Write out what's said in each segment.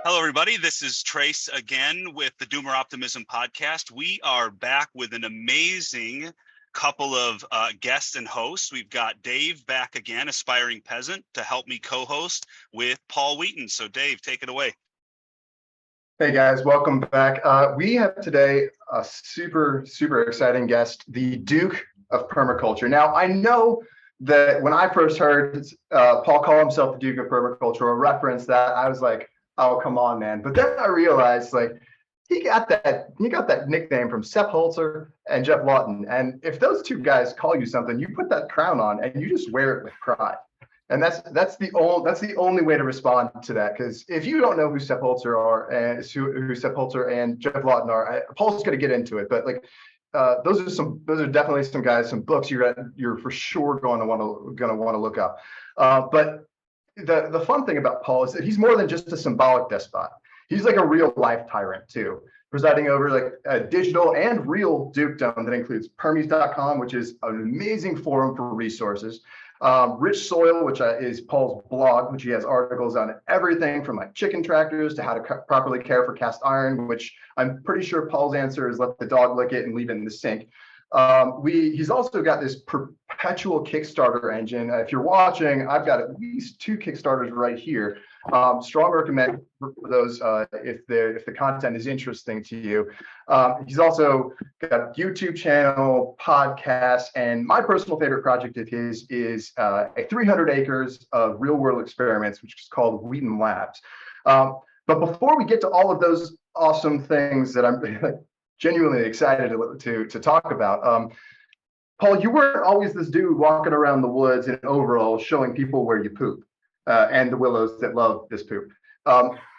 Hello, everybody. This is Trace again with the Doomer Optimism podcast. We are back with an amazing couple of guests and hosts. We've got Dave back again, aspiring peasant, to help me co-host with Paul Wheaton. So Dave, take it away. Hey guys, welcome back. We have today a super exciting guest, the Duke of Permaculture. Now, I know that when I first heard Paul call himself the Duke of Permaculture, a reference that I was like, oh, come on, man. But then I realized, like, he got that nickname from Sepp Holzer and Jeff Lawton. And if those two guys call you something, you put that crown on and you just wear it with pride. And that's the only way to respond to that. Because if you don't know who Sepp Holzer are and who Sepp Holzer and Jeff Lawton are, Paul's going to get into it. But like, those are definitely some guys, some books you're for sure going to want to look up. But the fun thing about Paul is that he's more than just a symbolic despot. He's like a real life tyrant too, presiding over like a digital and real dukedom that includes Permies.com, which is an amazing forum for resources. Rich Soil, which is Paul's blog, which he has articles on everything from like chicken tractors to how to properly care for cast iron, which I'm pretty sure Paul's answer is let the dog lick it and leave it in the sink. He's also got this perpetual Kickstarter engine. If you're watching, I've got at least 2 Kickstarters right here. Strong recommend for those if the content is interesting to you. He's also got a YouTube channel, podcast, and my personal favorite project of his is a 300 acres of real world experiments, which is called Wheaton Labs. But before we get to all of those awesome things that I'm genuinely excited to talk about. Paul, you weren't always this dude walking around the woods in overalls showing people where you poop and the willows that love this poop.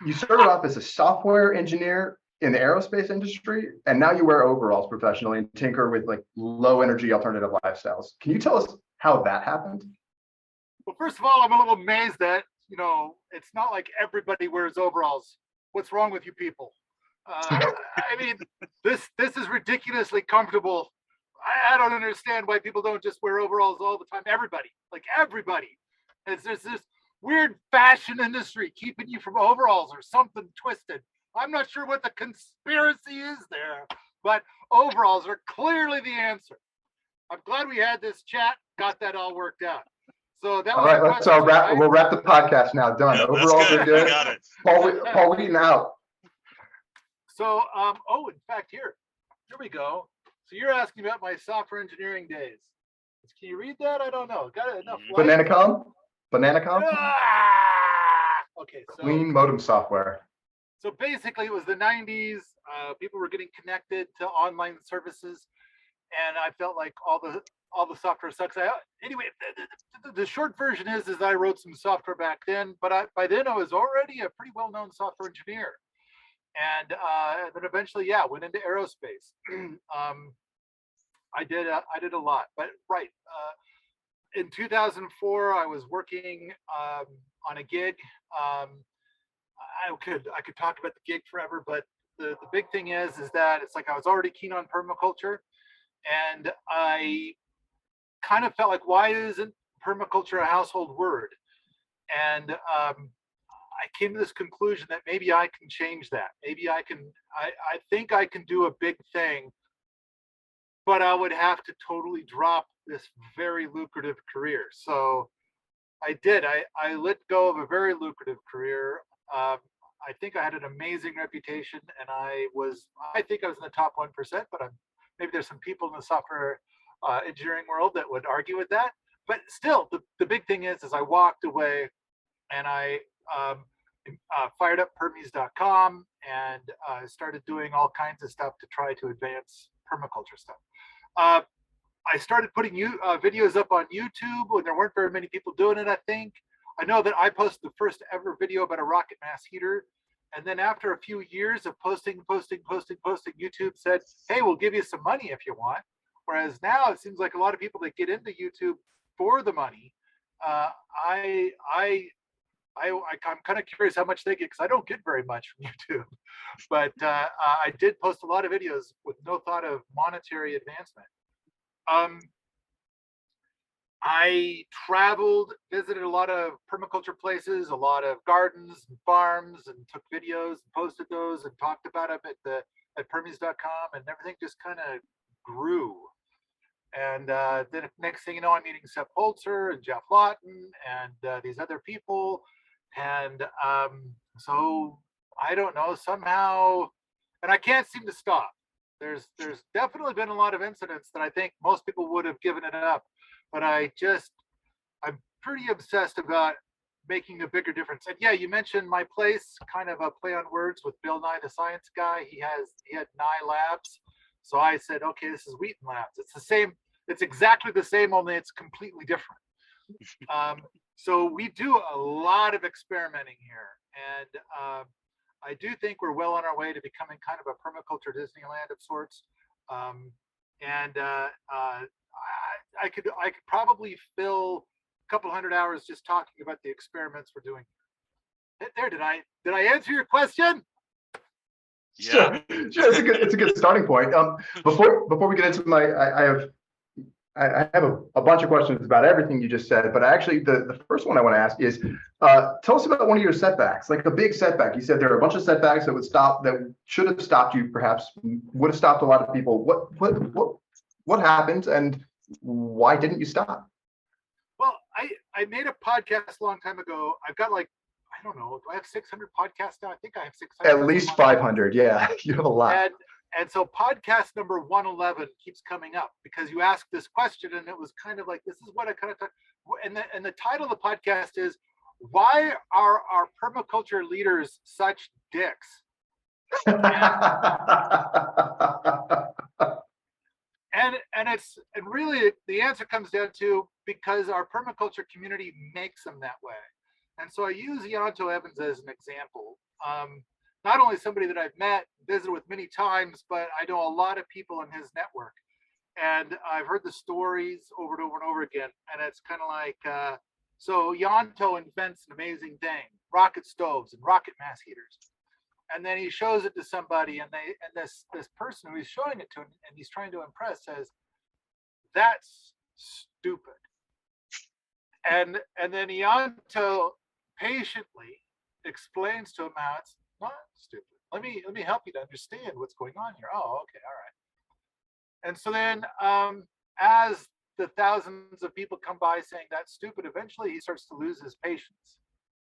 You started off as a software engineer in the aerospace industry, and now you wear overalls professionally and tinker with like low energy alternative lifestyles. Can you tell us how that happened? Well, first of all, I'm a little amazed that, it's not like everybody wears overalls. What's wrong with you people? I mean, this is ridiculously comfortable. I don't understand why people don't just wear overalls all the time. Everybody. There's this weird fashion industry keeping you from overalls or something twisted. I'm not sure what the conspiracy is there, but overalls are clearly the answer. I'm glad we had this chat, got that all worked out. So that all was right. Let's wrap. Right? We'll wrap the podcast now. Done. Yeah, overalls are good. Got it. Paul Wheaton out. So, in fact, here we go. So you're asking about my software engineering days. Can you read that? I don't know. Got enough light? Bananacom? Okay. So, clean modem software. So basically, it was the 90s. People were getting connected to online services, and I felt like all the software sucks. Anyway, the short version is I wrote some software back then, but by then I was already a pretty well-known software engineer. And then eventually, went into aerospace. I did a lot, but in 2004, I was working on a gig. I could talk about the gig forever, but the big thing is that it's like I was already keen on permaculture, and I kind of felt like, why isn't permaculture a household word? And I came to this conclusion that maybe I can change that. Maybe I think I can do a big thing, but I would have to totally drop this very lucrative career. So I did. I let go of a very lucrative career. I think I had an amazing reputation, and I think I was in the top 1%, but maybe there's some people in the software engineering world that would argue with that. But still, the big thing is I walked away, and I fired up Permies.com and started doing all kinds of stuff to try to advance permaculture stuff. I started putting videos up on YouTube when there weren't very many people doing it, I think. I know that I posted the first ever video about a rocket mass heater. And then after a few years of posting, YouTube said, hey, we'll give you some money if you want. Whereas now it seems like a lot of people that get into YouTube for the money, I'm kind of curious how much they get, because I don't get very much from YouTube. But I did post a lot of videos with no thought of monetary advancement. I traveled, visited a lot of permaculture places, a lot of gardens and farms, and took videos and posted those and talked about them at Permies.com, and everything just kind of grew. And then next thing you know, I'm meeting Sepp Holzer and Jeff Lawton and these other people. And so I don't know, somehow, and I can't seem to stop. There's definitely been a lot of incidents that I think most people would have given it up, but I'm pretty obsessed about making a bigger difference. And yeah, you mentioned my place, kind of a play on words with Bill Nye the Science Guy. He had Nye Labs. So I said, okay, this is Wheaton Labs. It's the same, it's exactly the same, only it's completely different. So we do a lot of experimenting here. And I do think we're well on our way to becoming kind of a permaculture Disneyland of sorts. I could probably fill a couple hundred hours just talking about the experiments we're doing. There, did I answer your question? Yeah, sure. It's a good starting point. Before we get into I have a bunch of questions about everything you just said, but actually the first one I want to ask is, tell us about one of your setbacks, like a big setback. You said there are a bunch of setbacks that should have stopped you, perhaps would have stopped a lot of people. What happened, and why didn't you stop? Well, I made a podcast a long time ago. I've got like, I don't know, do I have 600 podcasts now? I think I have 600. At least 500. Yeah, you have a lot. And so podcast number 111 keeps coming up because you asked this question, and it was kind of like, this is what I kind of thought. And the title of the podcast is, why are our permaculture leaders such dicks? And really the answer comes down to, because our permaculture community makes them that way. And so I use Ianto Evans as an example. Not only somebody that I've met, visited with many times, but I know a lot of people in his network. And I've heard the stories over and over and over again. And it's kind of like, so Ianto invents an amazing thing, rocket stoves and rocket mass heaters. And then he shows it to somebody, and this person who he's showing it to, and he's trying to impress, says, "That's stupid." And then Ianto patiently explains to him how it's not stupid. Let me help you to understand what's going on here. Oh, okay, all right. And so then, as the thousands of people come by saying that's stupid, eventually he starts to lose his patience.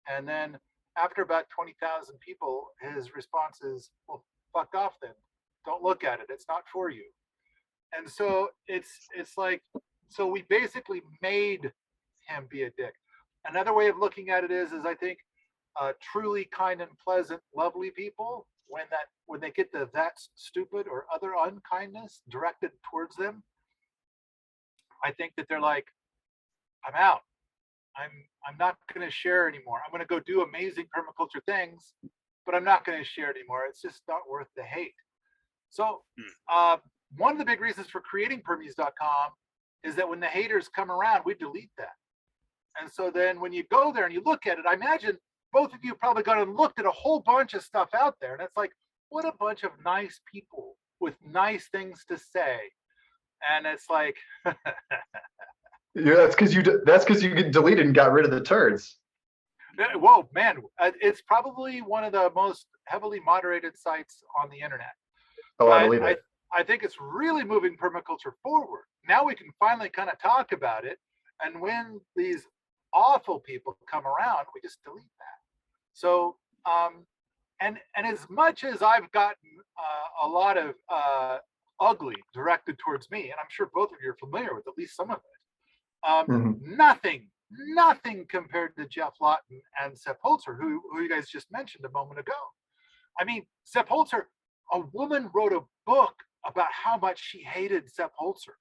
And then after about 20,000 people, his response is, well, fuck off then. Don't look at it. It's not for you. And so it's like, so we basically made him be a dick. Another way of looking at it is I think truly kind and pleasant, lovely people, when they get the that's stupid or other unkindness directed towards them, I think that they're like, I'm out. I'm not going to share anymore. I'm going to go do amazing permaculture things, but I'm not going to share anymore. It's just not worth the hate. So one of the big reasons for creating Permies.com is that when the haters come around, we delete that. And so then when you go there and you look at it, I imagine both of you probably got and looked at a whole bunch of stuff out there. And it's like, what a bunch of nice people with nice things to say. And it's like, yeah, that's because you get deleted and got rid of the turds. Whoa, man! It's probably one of the most heavily moderated sites on the internet. Oh, I believe it. I think it's really moving permaculture forward. Now we can finally kind of talk about it, and when these awful people come around, we just delete that. So, and as much as I've gotten a lot of ugly directed towards me, and I'm sure both of you are familiar with at least some of it. Nothing compared to Jeff Lawton and Sepp Holzer, who you guys just mentioned a moment ago. I mean, Sepp Holzer, a woman wrote a book about how much she hated Sepp Holzer.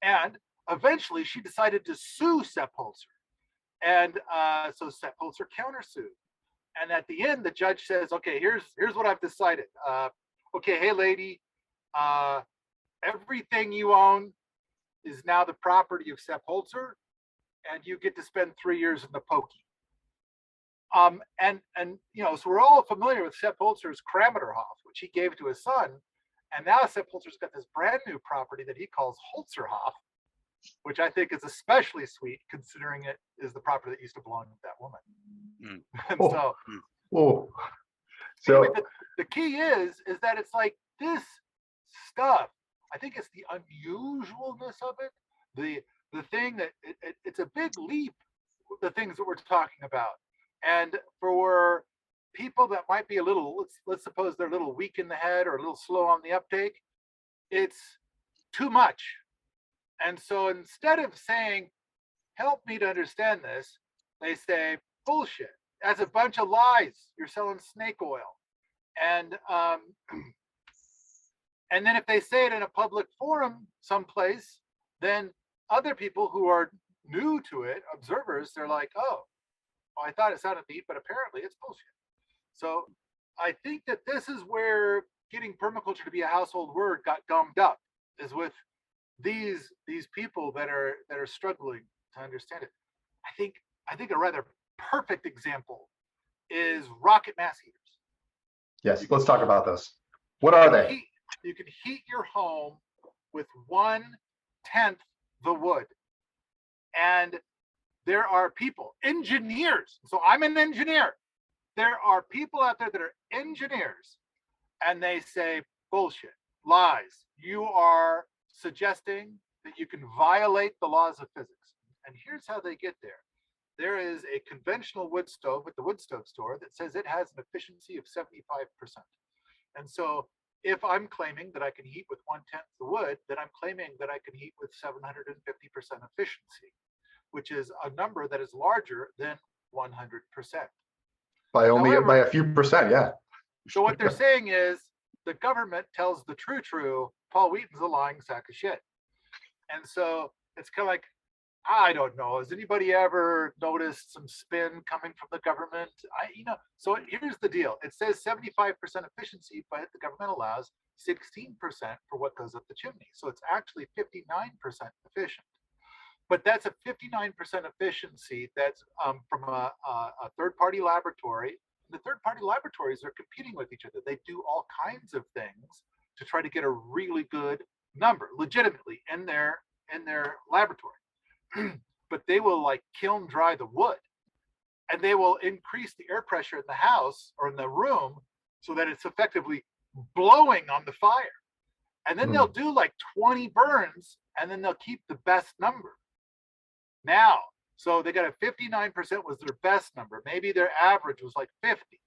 And eventually she decided to sue Sepp Holzer. And so Sepp Holzer countersued. And at the end, the judge says, okay, here's what I've decided. Okay, hey lady, everything you own is now the property of Sepp Holzer, and you get to spend 3 years in the pokey. And you know, so we're all familiar with Sepp Holzer's Kramerhof, which he gave to his son, and now Sepp Holzer's got this brand new property that he calls Holzerhof, which I think is especially sweet considering it is the property that used to belong to that woman. And so, So anyway, the key is that it's like this stuff. I think it's the unusualness of it, the thing that it's a big leap, the things that we're talking about. And for people that might be a little, let's suppose they're a little weak in the head or a little slow on the uptake, it's too much. And so instead of saying, help me to understand this, they say, bullshit. That's a bunch of lies. You're selling snake oil. And then if they say it in a public forum someplace, then other people who are new to it, observers, they're like, oh, well, I thought it sounded neat, but apparently it's bullshit. So I think that this is where getting permaculture to be a household word got gummed up, is with these people that are struggling to understand it. I think a rather perfect example is rocket mass heaters. Yes, let's talk about those. What are they? You can heat your home with 1/10 the wood. And there are people, engineers. So I'm an engineer. There are people out there that are engineers, and they say, bullshit, lies. You are suggesting that you can violate the laws of physics. And here's how they get there. There is a conventional wood stove at the wood stove store that says it has an efficiency of 75%. And so if I'm claiming that I can heat with 1/10 the wood, then I'm claiming that I can heat with 750% efficiency, which is a number that is larger than 100%. By However, by a few percent, yeah. So what they're saying is the government tells the true, Paul Wheaton's a lying sack of shit. And so it's kind of like, I don't know, has anybody ever noticed some spin coming from the government? So here's the deal. It says 75% efficiency, but the government allows 16% for what goes up the chimney. So it's actually 59% efficient. But that's a 59% efficiency that's from a third-party laboratory. The third-party laboratories are competing with each other. They do all kinds of things to try to get a really good number, legitimately, in their laboratory. But they will like kiln dry the wood, and they will increase the air pressure in the house or in the room so that it's effectively blowing on the fire. And then they'll do like 20 burns, and then they'll keep the best number. Now, so they got a 59% was their best number. Maybe their average was like 50,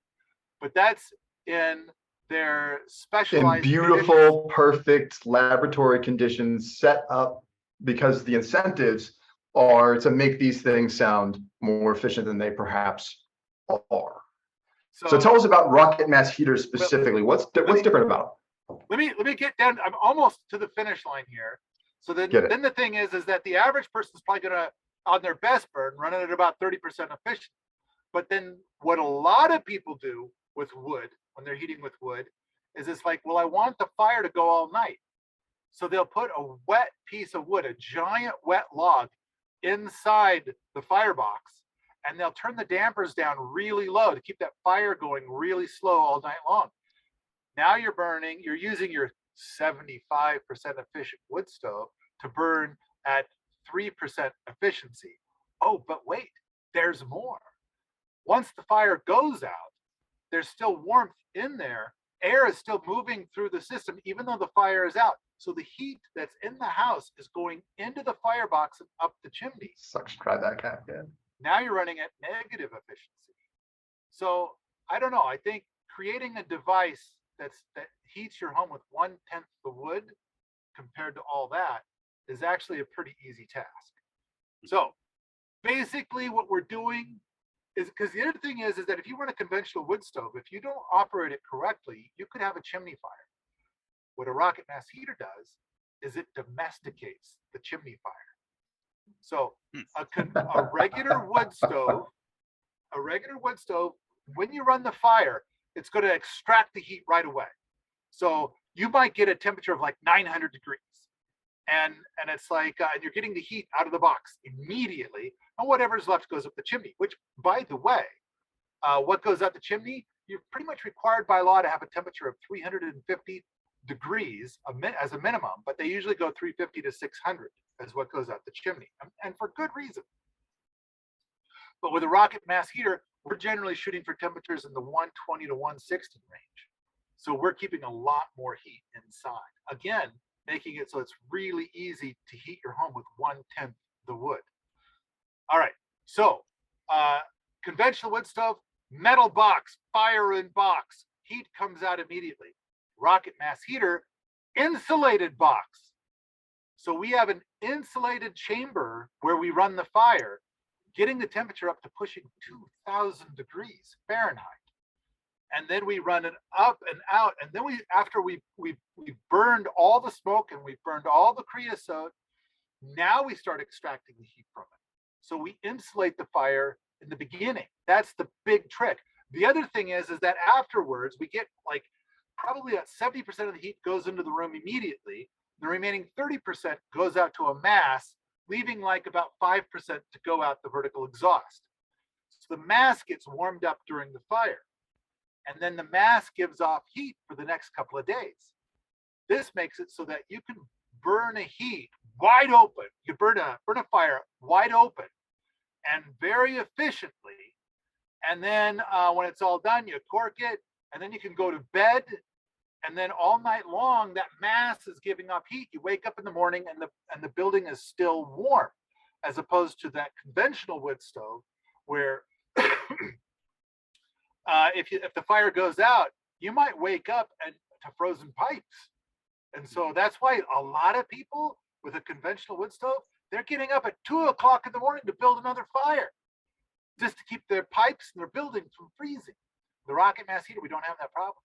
but that's in their specialized in beautiful, perfect laboratory conditions set up because the incentives are to make these things sound more efficient than they perhaps are. So tell us about rocket mass heaters specifically. What's different about them? Let me get down. I'm almost to the finish line here. So then the thing is that the average person is probably going to, on their best burn, run it at about 30% efficient. But then what a lot of people do with wood, when they're heating with wood, is it's like, well, I want the fire to go all night. So they'll put a wet piece of wood, a giant wet log, inside the firebox, and they'll turn the dampers down really low to keep that fire going really slow all night long. Now you're using your 75% efficient wood stove to burn at 3% efficiency. Oh, but wait, there's more. Once the fire goes out, there's still warmth in there. Air is still moving through the system, even though the fire is out. So the heat that's in the house is going into the firebox and up the chimney. Sucks, try that cat, yeah. Now you're running at negative efficiency. So I don't know. I think creating a device that heats your home with 1/10 the wood compared to all that is actually a pretty easy task. So basically what we're doing is, because the other thing is that if you run a conventional wood stove, if you don't operate it correctly, you could have a chimney fire. What a rocket mass heater does is it domesticates the chimney fire. So a regular wood stove, when you run the fire, it's going to extract the heat right away. So you might get a temperature of like 900 degrees. And it's like, and you're getting the heat out of the box immediately, and whatever's left goes up the chimney, which, by the way, what goes up the chimney, you're pretty much required by law to have a temperature of 350 degrees as a minimum, but they usually go 350 to 600 is what goes out the chimney, and for good reason. But with a rocket mass heater, we're generally shooting for temperatures in the 120 to 160 range. So we're keeping a lot more heat inside. Again, making it so it's really easy to heat your home with 1/10 the wood. All right, so conventional wood stove, metal box, fire in box, heat comes out immediately. Rocket mass heater, insulated box. So we have an insulated chamber where we run the fire, getting the temperature up to pushing 2000 degrees Fahrenheit. And then we run it up and out. And then after we've burned all the smoke and we've burned all the creosote, now we start extracting the heat from it. So we insulate the fire in the beginning. That's the big trick. The other thing is that afterwards we get like probably about 70% of the heat goes into the room immediately. The remaining 30% goes out to a mass, leaving like about 5% to go out the vertical exhaust. So the mass gets warmed up during the fire. And then the mass gives off heat for the next couple of days. This makes it so that you can burn a heat wide open. You burn a fire wide open and very efficiently. And then when it's all done, you cork it, and then you can go to bed. And then all night long, that mass is giving off heat. You wake up in the morning and the building is still warm, as opposed to that conventional wood stove where if the fire goes out, you might wake up to frozen pipes. And so that's why a lot of people with a conventional wood stove, they're getting up at 2 o'clock in the morning to build another fire just to keep their pipes and their buildings from freezing. The rocket mass heater, we don't have that problem.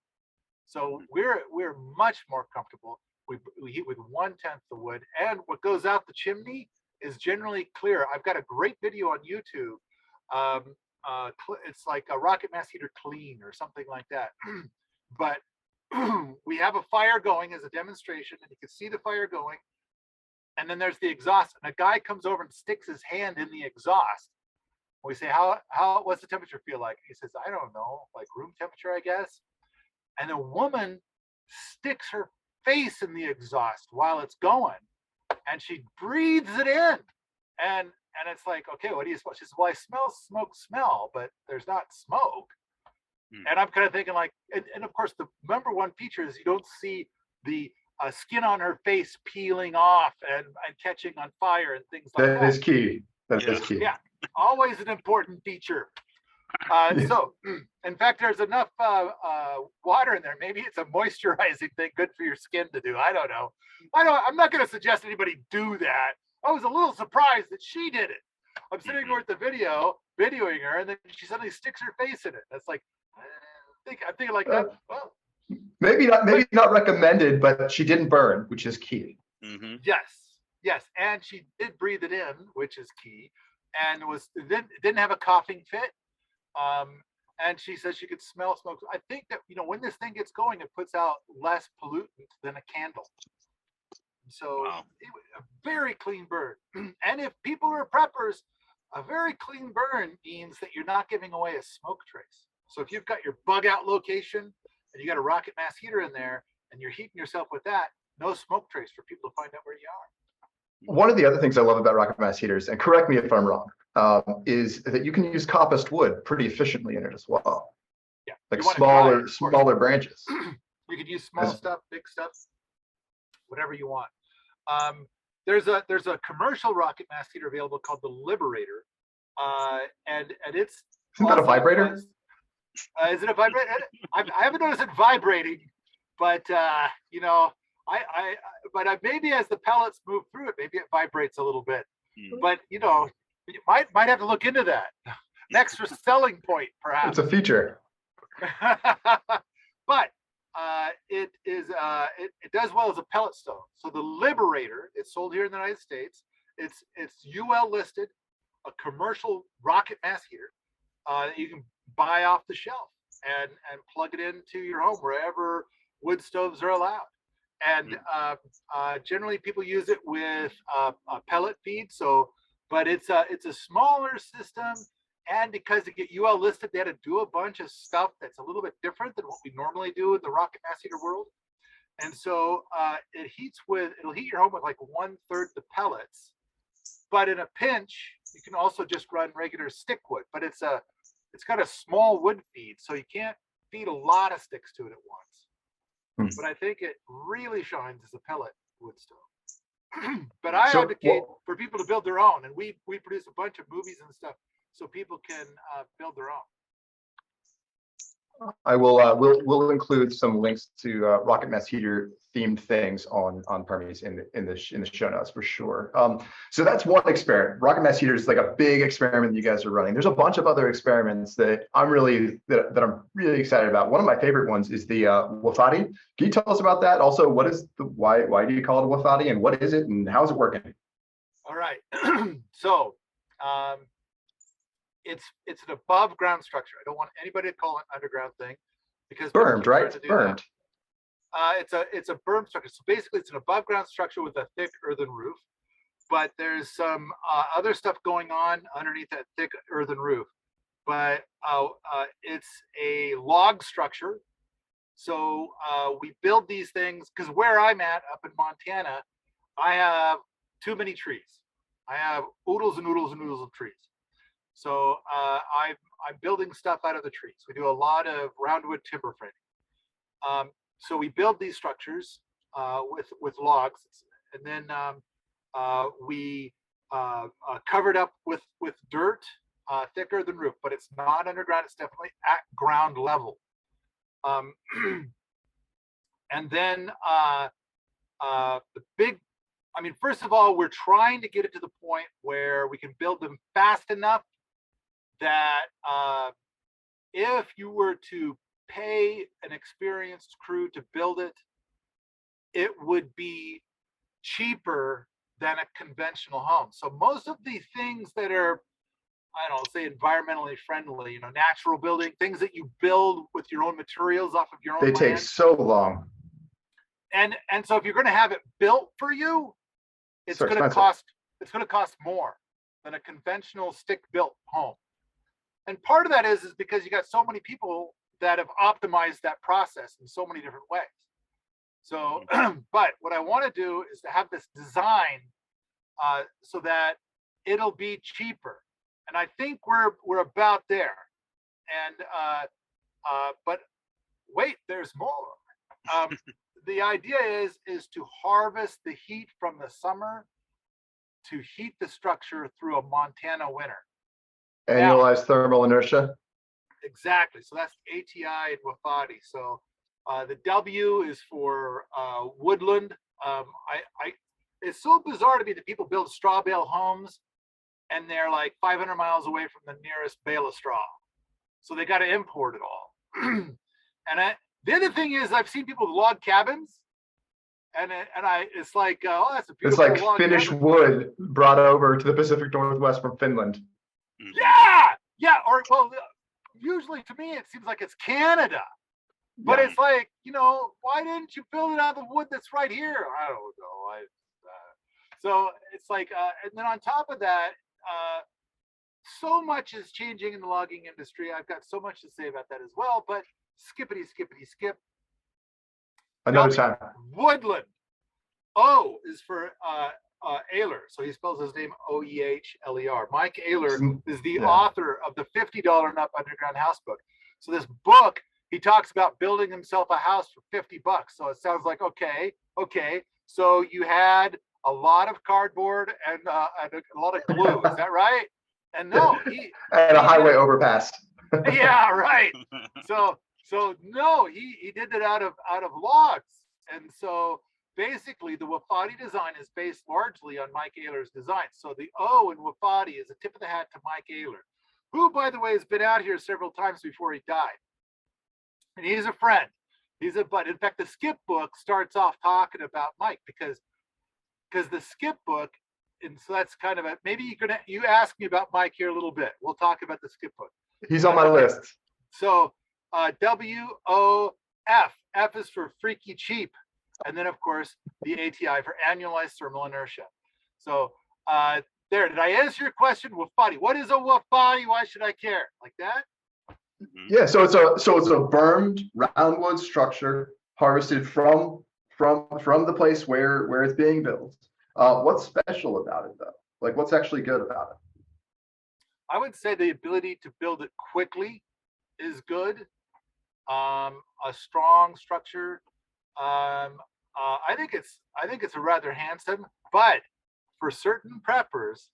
So we're much more comfortable. We heat with 1/10 the wood, and what goes out the chimney is generally clear. I've got a great video on YouTube. It's like a rocket mass heater clean or something like that. But we have a fire going as a demonstration, and you can see the fire going. And then there's the exhaust, and a guy comes over and sticks his hand in the exhaust. We say, what's the temperature feel like? He says, I don't know, like room temperature, I guess. And a woman sticks her face in the exhaust while it's going, and she breathes it in. And it's like, okay, what do you smell? She says, well, I smell smell, but there's not smoke. And I'm kind of thinking like, and of course, the number one feature is you don't see the skin on her face peeling off and catching on fire and things like that. That is key. That is key. Yeah, always an important feature. So, in fact, there's enough water in there. Maybe it's a moisturizing thing, good for your skin to do. I don't know. I'm not going to suggest anybody do that. I was a little surprised that she did it. I'm sitting here with the video, videoing her, and then she suddenly sticks her face in it. That's like, I'm thinking like that. Well, maybe not recommended, but she didn't burn, which is key. Mm-hmm. Yes, and she did breathe it in, which is key, and didn't have a coughing fit. And she says she could smell smoke. I think that when this thing gets going, it puts out less pollutant than a candle. So wow. A very clean burn. And if people are preppers, a very clean burn means that you're not giving away a smoke trace. So if you've got your bug out location and you got a rocket mass heater in there and you're heating yourself with that, no smoke trace for people to find out where you are. One of the other things I love about rocket mass heaters, and correct me if I'm wrong, is that you can use coppiced wood pretty efficiently in it as well. Yeah, like smaller branches. You could use small stuff, big stuff, whatever you want. There's a commercial rocket mass heater available called the Liberator, and it's isn't that a vibrator? Is it a vibrator? I haven't noticed it vibrating, but maybe as the pellets move through it, maybe it vibrates a little bit. But you might have to look into that. An extra selling point, perhaps. It's a feature. But it does well as a pellet stove. So the Liberator, it's sold here in the United States. It's UL listed, a commercial rocket mass heater that you can buy off the shelf and plug it into your home wherever wood stoves are allowed. And generally people use it with a pellet feed. But it's a smaller system, and because to get UL listed, they had to do a bunch of stuff that's a little bit different than what we normally do in the rocket mass heater world. And so it'll heat your home with like 1/3 the pellets. But in a pinch, you can also just run regular stick wood, but it's got a small wood feed, so you can't feed a lot of sticks to it at once. But I think it really shines as a pellet wood stove. But I advocate for people to build their own, and we produce a bunch of movies and stuff so people can build their own. I will we'll include some links to rocket mess heater themed things on Permies in the show notes for sure. So that's one experiment. Rocket mess heater is like a big experiment that you guys are running. There's a bunch of other experiments that I'm really excited about. One of my favorite ones is the Wofati. Can you tell us about that? Also, what is why do you call it a Wofati, and what is it, and how is it working? All right. So it's an above ground structure. I don't want anybody to call it an underground thing because bermed, right? Bermed. It's a berm structure. So basically, it's an above ground structure with a thick earthen roof. But there's some other stuff going on underneath that thick earthen roof. But it's a log structure. So we build these things because where I'm at up in Montana, I have too many trees. I have oodles and oodles and oodles of trees. So I'm building stuff out of the trees. We do a lot of roundwood timber framing. So we build these structures with logs, and then we cover it up with dirt, thicker than roof, but it's not underground. It's definitely at ground level. And then first of all, we're trying to get it to the point where we can build them fast enough that if you were to pay an experienced crew to build it, it would be cheaper than a conventional home. So most of the things that are, I don't know, say environmentally friendly, natural building, things that you build with your own materials off of your own land. They take so long. And so if you're going to have it built for you, it's going to cost more than a conventional stick-built home. And part of that is because you got so many people that have optimized that process in so many different ways. So, but what I want to do is to have this design so that it'll be cheaper. And I think we're about there. And but wait, there's more. The idea is to harvest the heat from the summer to heat the structure through a Montana winter. Annualized thermal inertia. Exactly. So that's ATI and Wofati. So the W is for woodland. It's so bizarre to me that people build straw bale homes and they're like 500 miles away from the nearest bale of straw. So they got to import it all. And the other thing is I've seen people with log cabins and it's like, oh, that's a beautiful It's like log finished cabin. wood brought over to the Pacific Northwest from Finland. Yeah. Or well, usually to me it seems like it's Canada, but it's like, why didn't you build it out of the wood that's right here? I don't know. So it's like, and then on top of that, so much is changing in the logging industry. I've got so much to say about that as well, but skip. Another time. Woodland. O is for Ehler, so he spells his name Oehler. Mike Ehler is the author of the $50 and Up Underground House book. So this book, he talks about building himself a house for $50. So it sounds like okay. So you had a lot of cardboard and a lot of glue. Is that right? And no, and a highway overpass. Yeah, right. So no, he did it out of logs, and so. Basically, the Wofati design is based largely on Mike Ehler's design. So the O in Wofati is a tip of the hat to Mike Ehler, who, by the way, has been out here several times before he died. And he's a friend. But in fact, the skip book starts off talking about Mike because the skip book, and so that's kind of maybe you ask me about Mike here a little bit. We'll talk about the skip book. He's on my list. So WOF. F is for freaky cheap. And then, of course, the ATI for annualized thermal inertia. So there, did I answer your question? Wofati. What is a Wofati? Why should I care? Like that? Yeah, so it's a bermed roundwood structure harvested from from the place where it's being built. What's special about it though? Like what's actually good about it? I would say the ability to build it quickly is good. A strong structure. I think it's a rather handsome, but for certain preppers,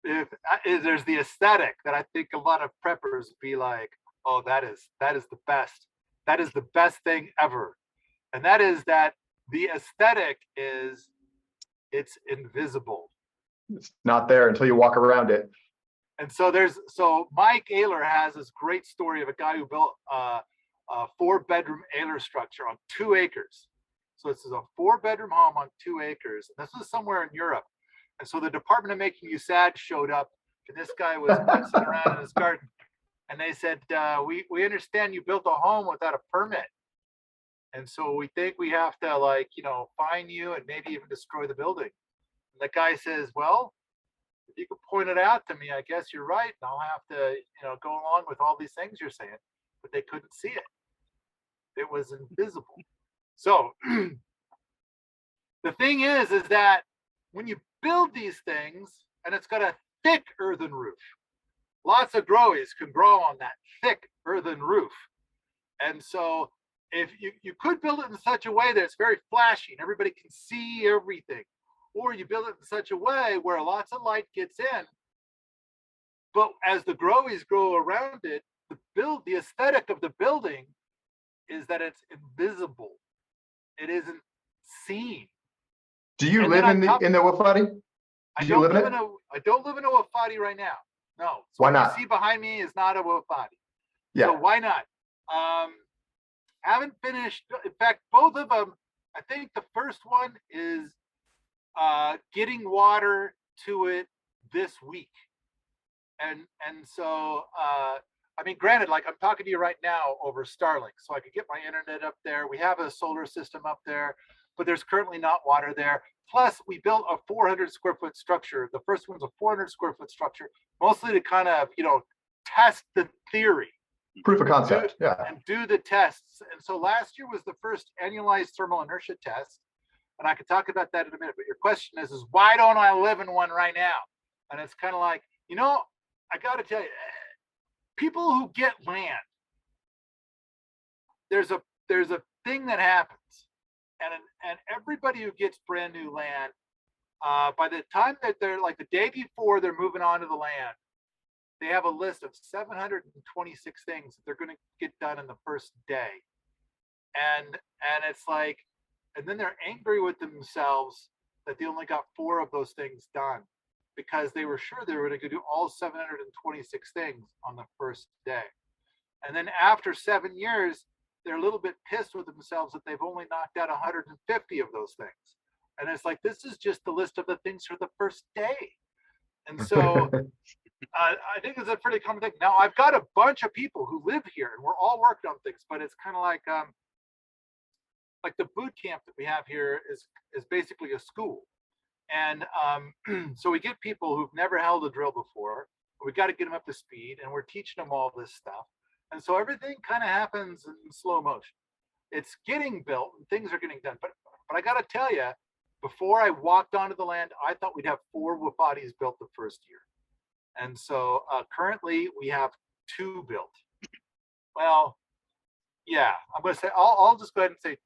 if there's the aesthetic that I think a lot of preppers be like, oh, that is the best. That is the best thing ever. And that is that the aesthetic is it's invisible. It's not there until you walk around it. And so Mike Ayler has this great story of a guy who built a 4-bedroom Ayler structure on 2 acres. So this is a 4-bedroom home on 2 acres. And this was somewhere in Europe. And so the Department of Making You Sad showed up, and this guy was sitting around in his garden. And they said, we understand you built a home without a permit. And so we think we have to, like, fine you and maybe even destroy the building. And the guy says, well, if you could point it out to me, I guess you're right. And I'll have to, go along with all these things you're saying. But they couldn't see it. It was invisible. So the thing is that when you build these things, and it's got a thick earthen roof, lots of growies can grow on that thick earthen roof. And so if you could build it in such a way that it's very flashy and everybody can see everything, or you build it in such a way where lots of light gets in, but as the growies grow around it, the aesthetic of the building is that it's invisible. It isn't seen. Do you live in the Wofati? I don't live in a Wofati right now. No. So why not? What you see behind me is not a Wofati. Yeah. So why not? Haven't finished. In fact, both of them. I think the first one is getting water to it this week, and so I mean, granted, like I'm talking to you right now over Starlink, so I could get my internet up there. We have a solar system up there, but there's currently not water there. Plus, we built a 400 square foot structure. The first one's a 400 square foot structure, mostly to kind of, test the theory. Proof of concept, yeah. And do the tests. And so last year was the first annualized thermal inertia test. And I could talk about that in a minute. But your question is why don't I live in one right now? And it's kind of like, I got to tell you, people who get land, there's a thing that happens. And everybody who gets brand new land, by the time that they're like the day before they're moving on to the land, they have a list of 726 things that they're going to get done in the first day. And it's like, and then they're angry with themselves that they only got 4 of those things done because they were sure they were going to do all 726 things on the first day. And then after 7 years, they're a little bit pissed with themselves that they've only knocked out 150 of those things. And it's like, this is just the list of the things for the first day. And so I think it's a pretty common thing. Now, I've got a bunch of people who live here and we're all working on things, but it's kind of like the boot camp that we have here is basically a school. And so we get people who've never held a drill before. We got to get them up to speed, and we're teaching them all this stuff. And so everything kind of happens in slow motion. It's getting built and things are getting done. But I got to tell you, before I walked onto the land, I thought we'd have 4 Wofatis built the first year. And so currently we have 2 built. Well, yeah, I'm going to say, I'll just go ahead and say,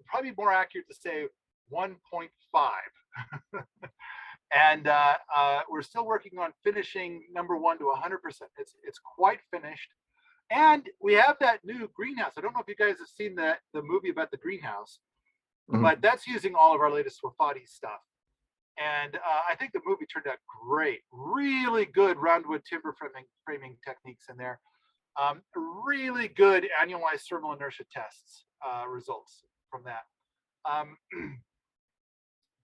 probably more accurate to say 1.5. And we're still working on finishing number 1 to 100%. It's quite finished. And we have that new greenhouse. I don't know if you guys have seen the movie about the greenhouse, but that's using all of our latest Wofati stuff. And I think the movie turned out great. Really good roundwood timber framing techniques in there. Really good annualized thermal inertia tests results from that.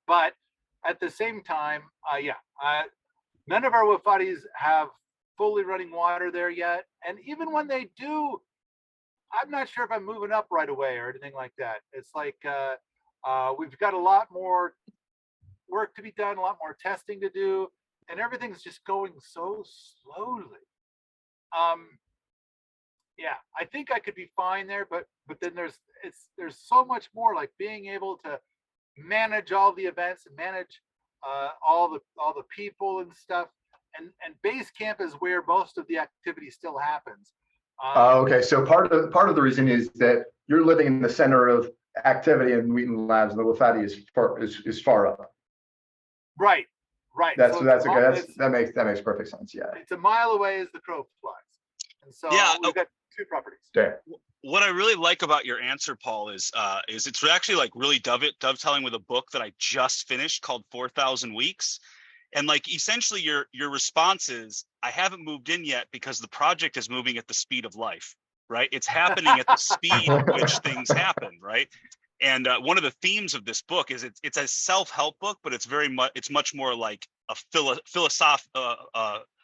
But at the same time, none of our Wofatis have fully running water there yet. And even when they do, I'm not sure if I'm moving up right away or anything like that. It's like we've got a lot more work to be done, a lot more testing to do, and everything's just going so slowly. Yeah, I think I could be fine there, but then there's so much more, like being able to manage all the events and manage all the people and stuff. And base camp is where most of the activity still happens. Okay, so part of the reason is that you're living in the center of activity in Wheaton Labs, and the Wofati is far up. Right, right. That's So okay. That makes perfect sense. Yeah. It's a mile away as the crow flies, and so Yeah, we've got two properties. Damn. What I really like about your answer, Paul, is it's actually like really dovetailing with a book that I just finished called 4,000 Weeks. And like essentially your response is, I haven't moved in yet because the project is moving at the speed of life, right? It's happening at the speed at which things happen, right? And one of the themes of this book is it's a self-help book, but it's much more like a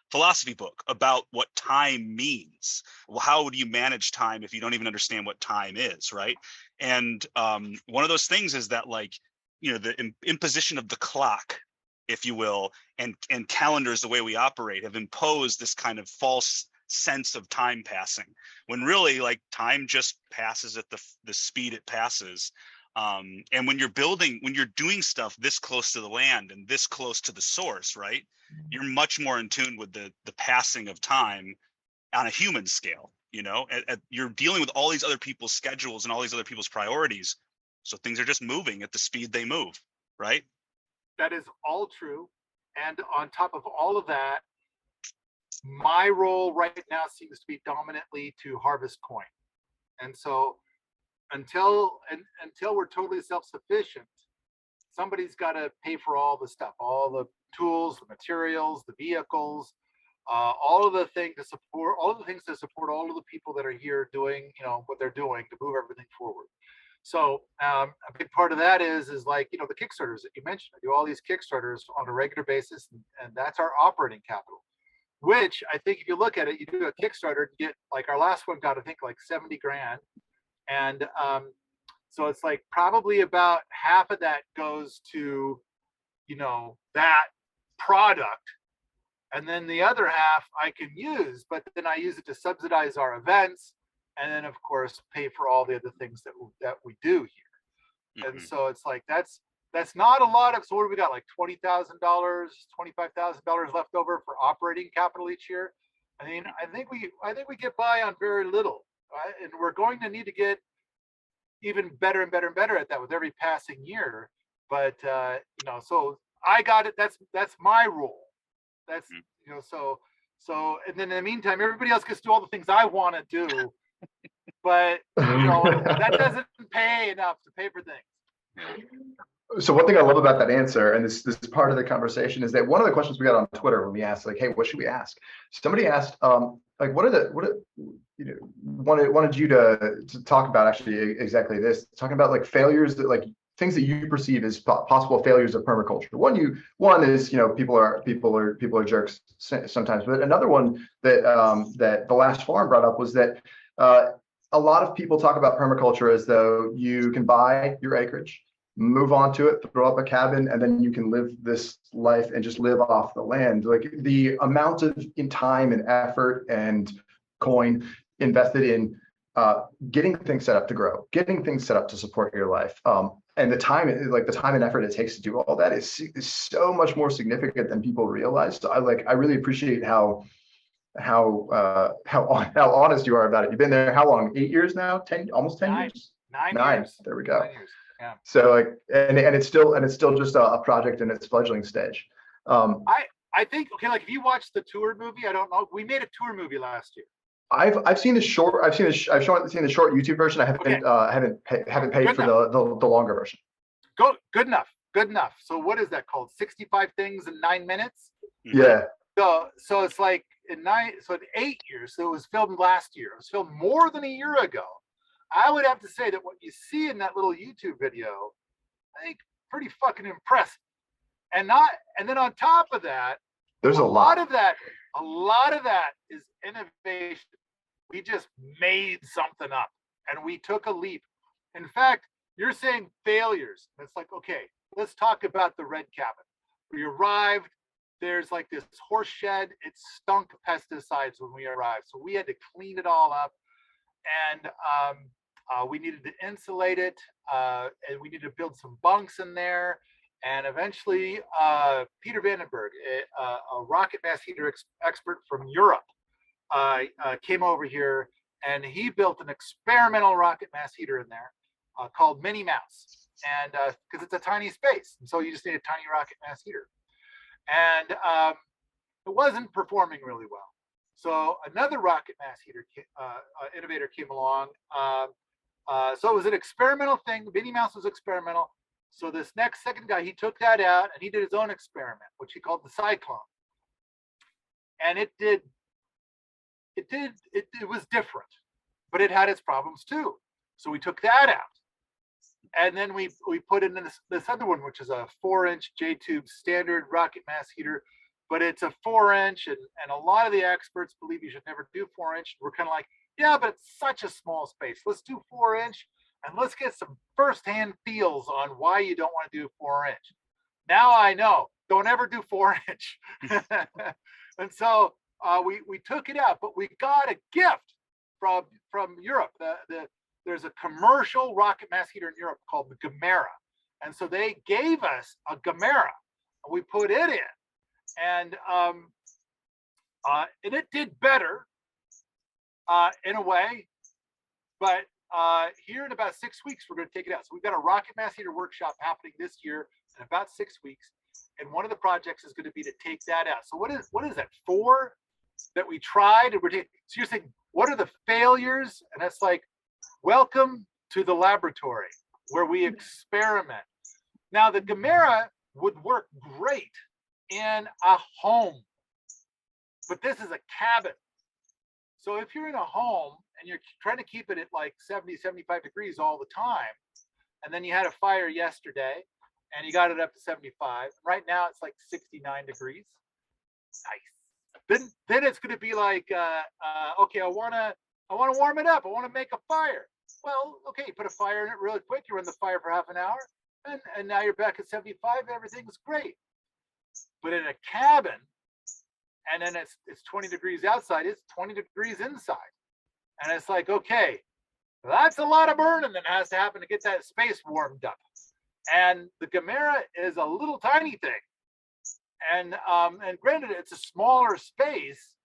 philosophy book about what time means. Well, how do you manage time if you don't even understand what time is, right? And one of those things is that, like, you know, the imposition of the clock, if you will, and calendars, the way we operate, have imposed this kind of false sense of time passing, when really, like, time just passes at the speed it passes. And when you're doing stuff this close to the land and this close to the source, right, you're much more in tune with the passing of time on a human scale. You know, you're dealing with all these other people's schedules and all these other people's priorities, so things are just moving at the speed they move, right? That is all true. And on top of all of that, my role right now seems to be dominantly to harvest coin. And so until we're totally self-sufficient, somebody's got to pay for all the stuff, all the tools, the materials, the vehicles, all of the things to support all of the people that are here doing, you know, what they're doing to move everything forward. So a big part of that is like, you know, the Kickstarters that you mentioned. I do all these Kickstarters on a regular basis, and that's our operating capital, which I think if you look at it, you do a Kickstarter, you get, like, our last one got, I think, like 70 grand. And so it's like probably about half of that goes to, you know, that product. And then the other half I can use, but then I use it to subsidize our events. And then, of course, pay for all the other things that we do here. Mm-hmm. And so it's like, that's not a lot of, so what do we got, like $20,000, $25,000 left over for operating capital each year? I mean, I think we get by on very little, right? And we're going to need to get even better and better and better at that with every passing year. But you know, so I got it. That's my role. That's, you know, so and then in the meantime, everybody else gets to do all the things I want to do. But, you know, that doesn't pay enough to pay for things. So one thing I love about that answer, and this is part of the conversation, is that one of the questions we got on Twitter when we asked, like, hey, what should we ask? Somebody asked, like, you know, wanted you to talk about actually exactly this, talking about like failures, that, like, things that you perceive as possible failures of permaculture. One is, you know, people are jerks sometimes, but another one that that the last farm brought up was that a lot of people talk about permaculture as though you can buy your acreage, move on to it, throw up a cabin, and then you can live this life and just live off the land. Like, the amount of time and effort and coin invested in getting things set up to grow, getting things set up to support your life, and the time and effort it takes to do all that is so much more significant than people realize. So I really appreciate how honest you are about it. You've been there how long? 8 years now? 10, almost 10 years? Nine years. There we go. 9 years. Yeah. So, like, and it's still just a project in its fledgling stage. I think, okay, like, if you watch the tour movie, I don't know, we made a tour movie last year. I've seen the short. I've seen the short YouTube version. I haven't paid for the longer version. Good enough. So what is that called? 65 things in 9 minutes. Yeah. So it's like in 8 years. So it was filmed last year. It was filmed more than a year ago. I would have to say that what you see in that little YouTube video, I think, pretty fucking impressive. And then on top of that, there's a lot of that is innovation. We just made something up and we took a leap. In fact, you're saying failures. It's like, okay, let's talk about the red cabin. We arrived, there's like this horse shed. It stunk pesticides when we arrived. So we had to clean it all up. and we needed to insulate it, and we needed to build some bunks in there. And eventually, Peter Vandenberg, a rocket mass heater expert from Europe, came over here, and he built an experimental rocket mass heater in there called Minnie Mouse. And because it's a tiny space, and so you just need a tiny rocket mass heater. And it wasn't performing really well. So another rocket mass heater innovator came along. So it was an experimental thing. Minnie Mouse was experimental. So this second guy, he took that out and he did his own experiment, which he called the Cyclone. And it was different, but it had its problems too. So we took that out. And then we put in this other one, which is a 4-inch J-tube standard rocket mass heater, but it's a 4-inch, and a lot of the experts believe you should never do 4-inch. We're kind of like, yeah, but it's such a small space. Let's do 4-inch, and let's get some firsthand feels on why you don't want to do 4-inch. Now I know, don't ever do 4-inch. And so we took it out, but we got a gift from Europe. There's a commercial rocket mass heater in Europe called the Gamera. And so they gave us a Gamera, and we put it in. And it did better in a way, but here in about 6 weeks, we're going to take it out. So we've got a rocket mass heater workshop happening this year in about 6 weeks. And one of the projects is going to be to take that out. So what is that, 4 that we tried? And so you're saying, what are the failures? And that's like, welcome to the laboratory where we experiment. Now, the Gamera would work great in a home, but this is a cabin. So if you're in a home and you're trying to keep it at like 70, 75 degrees all the time, and then you had a fire yesterday and you got it up to 75, right now it's like 69 degrees. Nice. Then it's going to be like, okay, I want to warm it up. I want to make a fire. Well, okay, you put a fire in it really quick. You run the fire for half an hour, and now you're back at 75. Everything's great. But in a cabin, and then it's 20 degrees outside, it's 20 degrees inside. And it's like, okay, that's a lot of burning that has to happen to get that space warmed up. And the Gamera is a little tiny thing. And granted, it's a smaller space,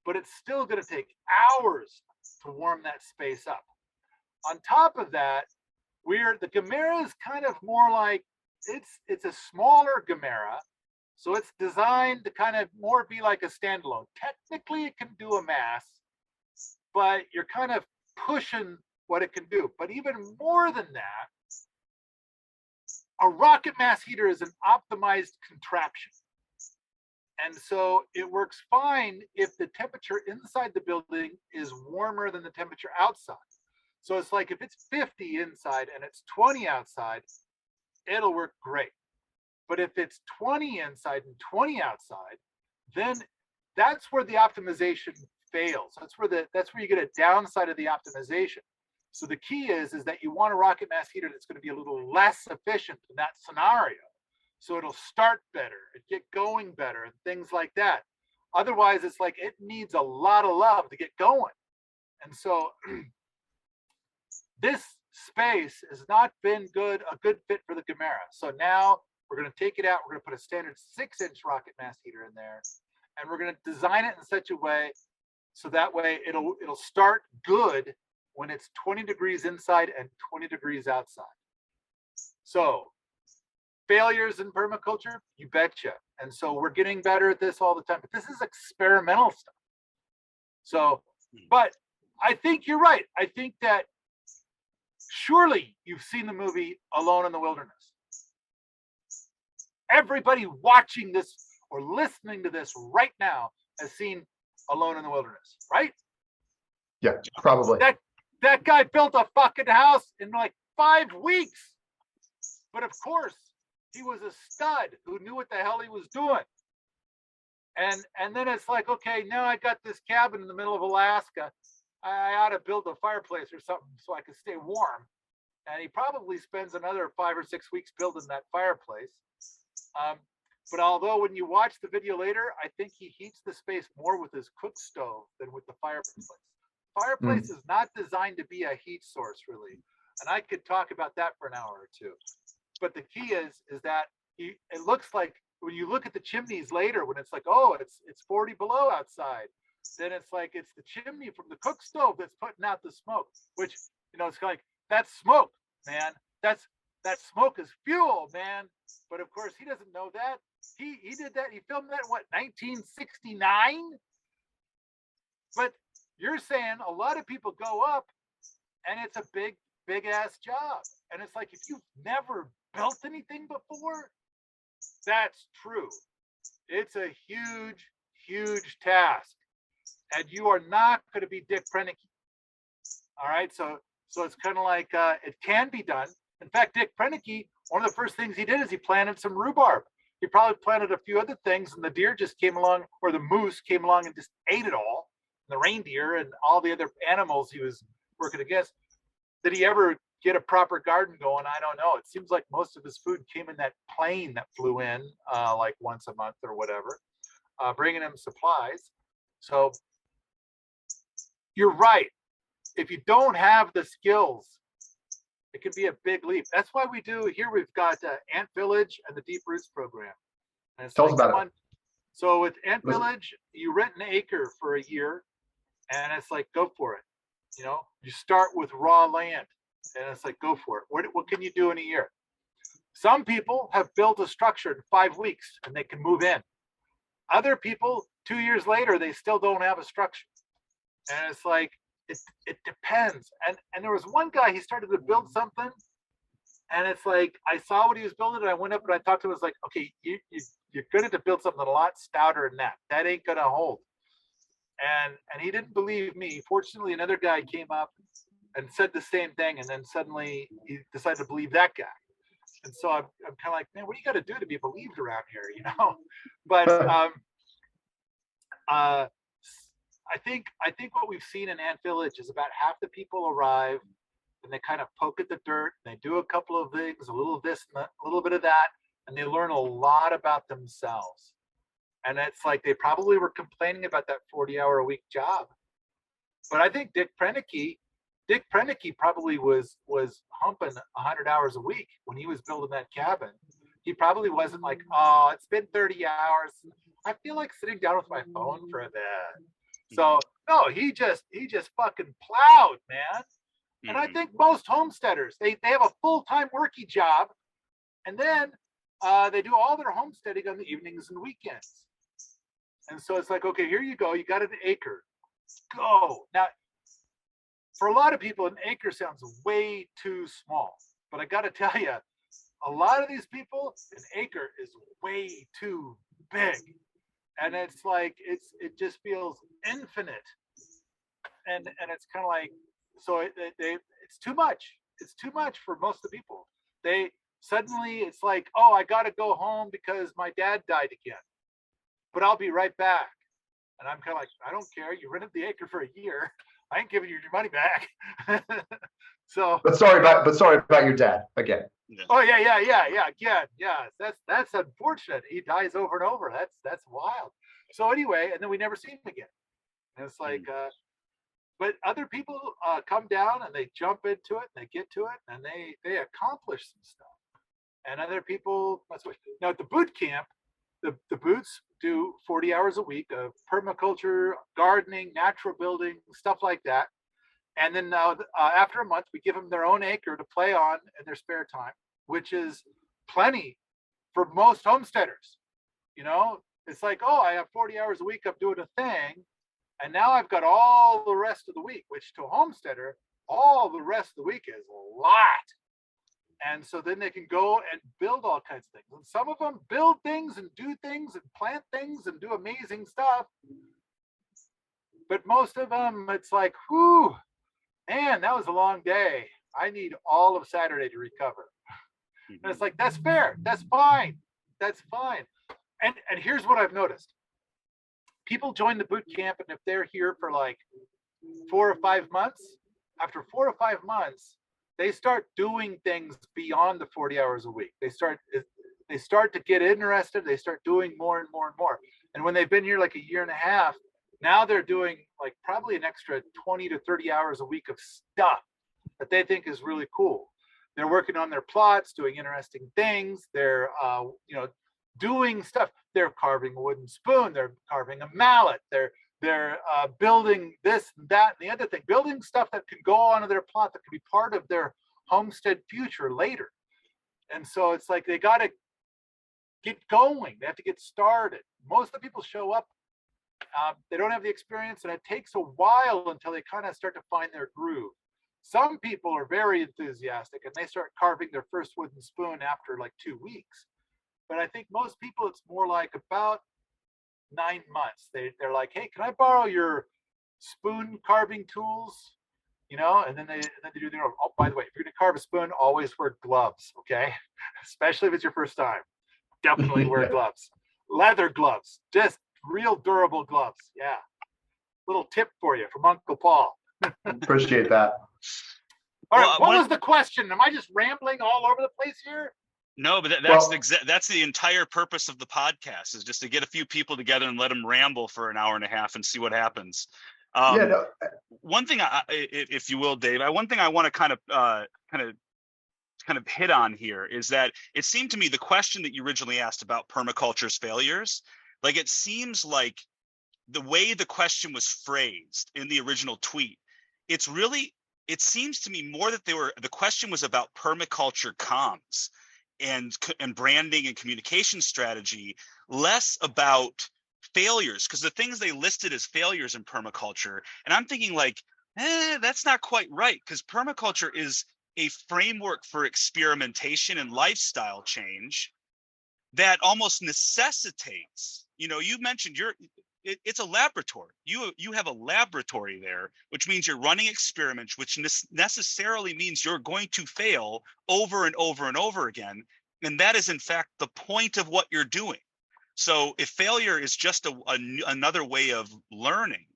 but it's still going to take hours to warm that space up. On top of that, the Gamera is kind of more like, it's a smaller Gamera. So it's designed to kind of more be like a standalone. Technically, it can do a mass, but you're kind of pushing what it can do. But even more than that, a rocket mass heater is an optimized contraption. And so it works fine if the temperature inside the building is warmer than the temperature outside. So it's like if it's 50 inside and it's 20 outside, it'll work great. But if it's 20 inside and 20 outside, then that's where the optimization fails. That's where you get a downside of the optimization. So the key is that you want a rocket mass heater that's going to be a little less efficient in that scenario. So it'll start better and get going better and things like that. Otherwise, it's like it needs a lot of love to get going. And so this space has not been a good fit for the Gamera. So now we're going to take it out. We're going to put a standard 6-inch rocket mass heater in there, and we're going to design it in such a way so that way it'll start good when it's 20 degrees inside and 20 degrees outside. So failures in permaculture, you betcha. And so we're getting better at this all the time, but this is experimental stuff. So, but I think you're right. I think that surely you've seen the movie Alone in the Wilderness. Everybody watching this or listening to this right now has seen Alone in the Wilderness, right? Yeah, probably. That guy built a fucking house in like 5 weeks. But of course, he was a stud who knew what the hell he was doing. And then it's like, okay, now I got this cabin in the middle of Alaska. I ought to build a fireplace or something so I can stay warm. And he probably spends another 5 or 6 weeks building that fireplace. But although when you watch the video later, I think he heats the space more with his cook stove than with the fireplace. Fireplace is not designed to be a heat source, really. And I could talk about that for an hour or two. But the key is that it looks like when you look at the chimneys later, when it's like, oh, it's 40 below outside, then it's like it's the chimney from the cook stove that's putting out the smoke, which, you know, it's kind of like, that's smoke, man. That smoke is fuel, man. But of course, he doesn't know that. He did that. He filmed that in what, 1969? But you're saying a lot of people go up and it's a big ass job. And it's like, if you've never built anything before, that's true. It's a huge task. And you are not going to be Dick Prenneke. All right. So it's kind of like it can be done. In fact, Dick Prenneke, one of the first things he did is he planted some rhubarb. He probably planted a few other things, and the deer just came along, or the moose came along and just ate it all. The reindeer and all the other animals he was working against. Did he ever get a proper garden going? I don't know. It seems like most of his food came in that plane that flew in like once a month or whatever, bringing him supplies. So you're right. If you don't have the skills, it can be a big leap. That's why we do here. We've got Ant Village and the Deep Roots program. And it's Tell us about it. So with Ant Village, you rent an acre for a year, and it's like, go for it. You know, you start with raw land, and it's like, go for it. What can you do in a year? Some people have built a structure in 5 weeks and they can move in. Other people, 2 years later, they still don't have a structure. And it's like, it depends. And there was one guy, he started to build something, and it's like, I saw what he was building, and I went up and I talked to him. I was like, okay, you're going to build something a lot stouter than that. That ain't going to hold. And he didn't believe me. Fortunately, another guy came up and said the same thing, and then suddenly he decided to believe that guy. And so I'm kind of like, man, what do you got to do to be believed around here, you know? But I think what we've seen in Ant Village is about half the people arrive and they kind of poke at the dirt. And they do a couple of things, a little of this, and a little bit of that, and they learn a lot about themselves. And it's like they probably were complaining about that 40-hour-a-week job. But I think Dick Prenneke probably was humping 100 hours a week when he was building that cabin. He probably wasn't like, oh, it's been 30 hours. I feel like sitting down with my phone for a bit. So no, he just fucking plowed, man. And I think most homesteaders, they have a full-time working job, and then they do all their homesteading on the evenings and weekends. And so it's like, okay, here you go. You got an acre. Go. Now, for a lot of people, an acre sounds way too small. But I got to tell you, a lot of these people, an acre is way too big. And it's like, it just feels infinite. And it's kind of like, so it's too much. It's too much for most of the people. They suddenly, it's like, oh, I got to go home because my dad died again. But I'll be right back. And I'm kind of like, I don't care. You rented the acre for a year. I ain't giving you your money back. So. But sorry about your dad again. Oh yeah. Again, yeah. That's unfortunate. He dies over and over. That's wild. So anyway, and then we never see him again. And it's like, but other people come down and they jump into it and they get to it and they accomplish some stuff. And other people, now at the boot camp, the boots do 40 hours a week of permaculture, gardening, natural building, stuff like that. And then after a month, we give them their own acre to play on in their spare time, which is plenty for most homesteaders. You know, it's like, oh, I have 40 hours a week of doing a thing. And now I've got all the rest of the week, which to a homesteader, all the rest of the week is a lot. And so then they can go and build all kinds of things. And some of them build things and do things and plant things and do amazing stuff. But most of them, it's like, whew, man, that was a long day. I need all of Saturday to recover. And it's like, that's fair. That's fine. That's fine. And here's what I've noticed. People join the boot camp, and if they're here for like 4 or 5 months, after 4 or 5 months, they start doing things beyond the 40 hours a week. They start to get interested. They start doing more and more and more. And when they've been here like a year and a half, Now they're doing like probably an extra 20 to 30 hours a week of stuff that they think is really cool. They're working on their plots, doing interesting things. They're, doing stuff. They're carving a wooden spoon. They're carving a mallet. They're building this and that and the other thing, building stuff that can go onto their plot that can be part of their homestead future later. And so it's like they got to get going. They have to get started. Most of the people show up, they don't have the experience, and it takes a while until they kind of start to find their groove. Some people are very enthusiastic and they start carving their first wooden spoon after like 2 weeks. But I think most people, it's more like about 9 months. They're like, hey, can I borrow your spoon carving tools? And then they do their own. Oh, by the way, if you're gonna carve a spoon, always wear gloves, okay? Especially if it's your first time. Definitely wear gloves. Leather gloves, just real durable gloves. Yeah. Little tip for you from Uncle Paul. Appreciate that. All right, what was the question? Am I just rambling all over the place here? No, but that's the entire purpose of the podcast, is just to get a few people together and let them ramble for an hour and a half and see what happens. One thing, if you will, Dave, one thing I want to kind of hit on here is that it seemed to me the question that you originally asked about permaculture's failures, like it seems like the way the question was phrased in the original tweet, it seems to me more that the question was about permaculture comms and branding and communication strategy, less about failures, because the things they listed as failures in permaculture, and I'm thinking like, that's not quite right, because permaculture is a framework for experimentation and lifestyle change that almost necessitates, you mentioned it's a laboratory. You have a laboratory there, which means you're running experiments, which necessarily means you're going to fail over and over and over again. And that is in fact the point of what you're doing. So if failure is just another way of learning,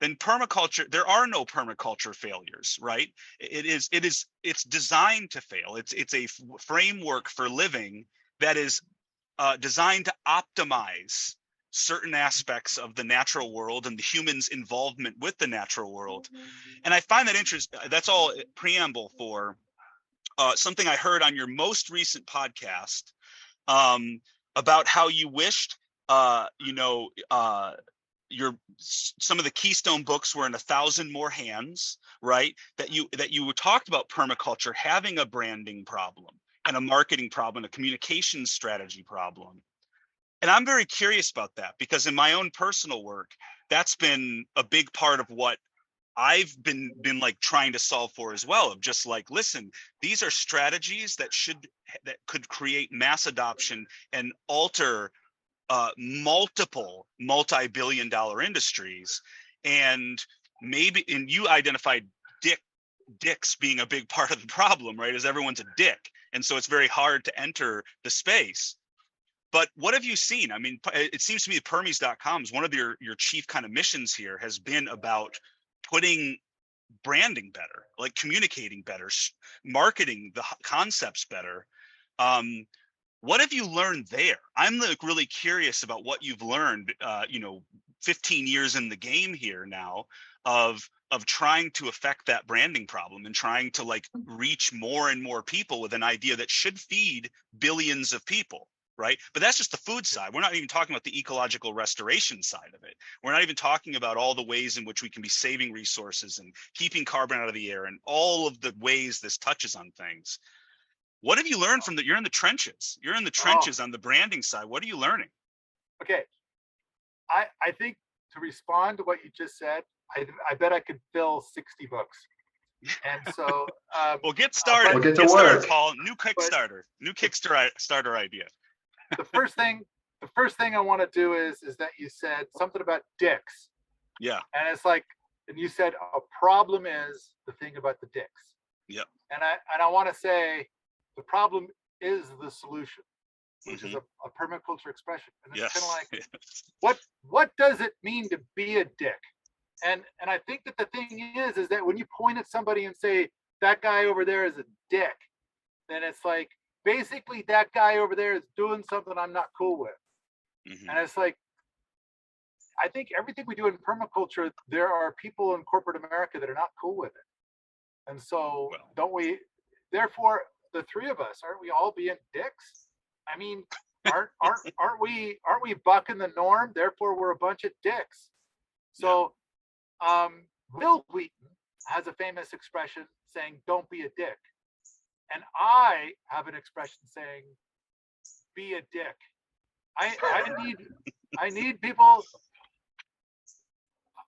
then permaculture, there are no permaculture failures, right? It's designed to fail. It's a framework for living that is designed to optimize certain aspects of the natural world and the human's involvement with the natural world. And I find that interesting. That's all preamble for something I heard on your most recent podcast about how you wished, some of the keystone books were in 1,000 more hands, right? That you talked about permaculture having a branding problem and a marketing problem, a communication strategy problem. And I'm very curious about that, because in my own personal work, that's been a big part of what I've been like trying to solve for as well, of just like, listen, these are strategies that could create mass adoption and alter multiple multi-billion-dollar industries. And you identified dicks being a big part of the problem, right? As everyone's a dick. And so it's very hard to enter the space. But what have you seen? I mean, it seems to me that Permies.com is one of your chief kind of missions here has been about putting branding better, like communicating better, marketing the concepts better. What have you learned there? I'm like really curious about what you've learned, 15 years in the game here now of trying to affect that branding problem and trying to like reach more and more people with an idea that should feed billions of people. Right. But that's just the food side. We're not even talking about the ecological restoration side of it. We're not even talking about all the ways in which we can be saving resources and keeping carbon out of the air and all of the ways this touches on things. What have you learned from that? You're in the trenches. You're in the trenches on the branding side. What are you learning? Okay. I think to respond to what you just said, I bet I could fill 60 books. And so well, get started. We'll get to work. Paul. New Kickstarter idea. The first thing I want to do is that you said something about dicks. Yeah. And it's like, and you said a problem is the thing about the dicks. Yep. And I want to say the problem is the solution, which is a permaculture expression. And it's kind of like, what does it mean to be a dick? And I think that the thing is that when you point at somebody and say that guy over there is a dick, then it's like, basically that guy over there is doing something I'm not cool with. And it's like, I think everything we do in permaculture, there are people in corporate America that are not cool with it. And so don't we, therefore, the three of us, aren't we all being dicks? I mean, aren't we bucking the norm? Therefore, we're a bunch of dicks. So Will Wheaton has a famous expression saying, don't be a dick. And I have an expression saying, be a dick. I need people.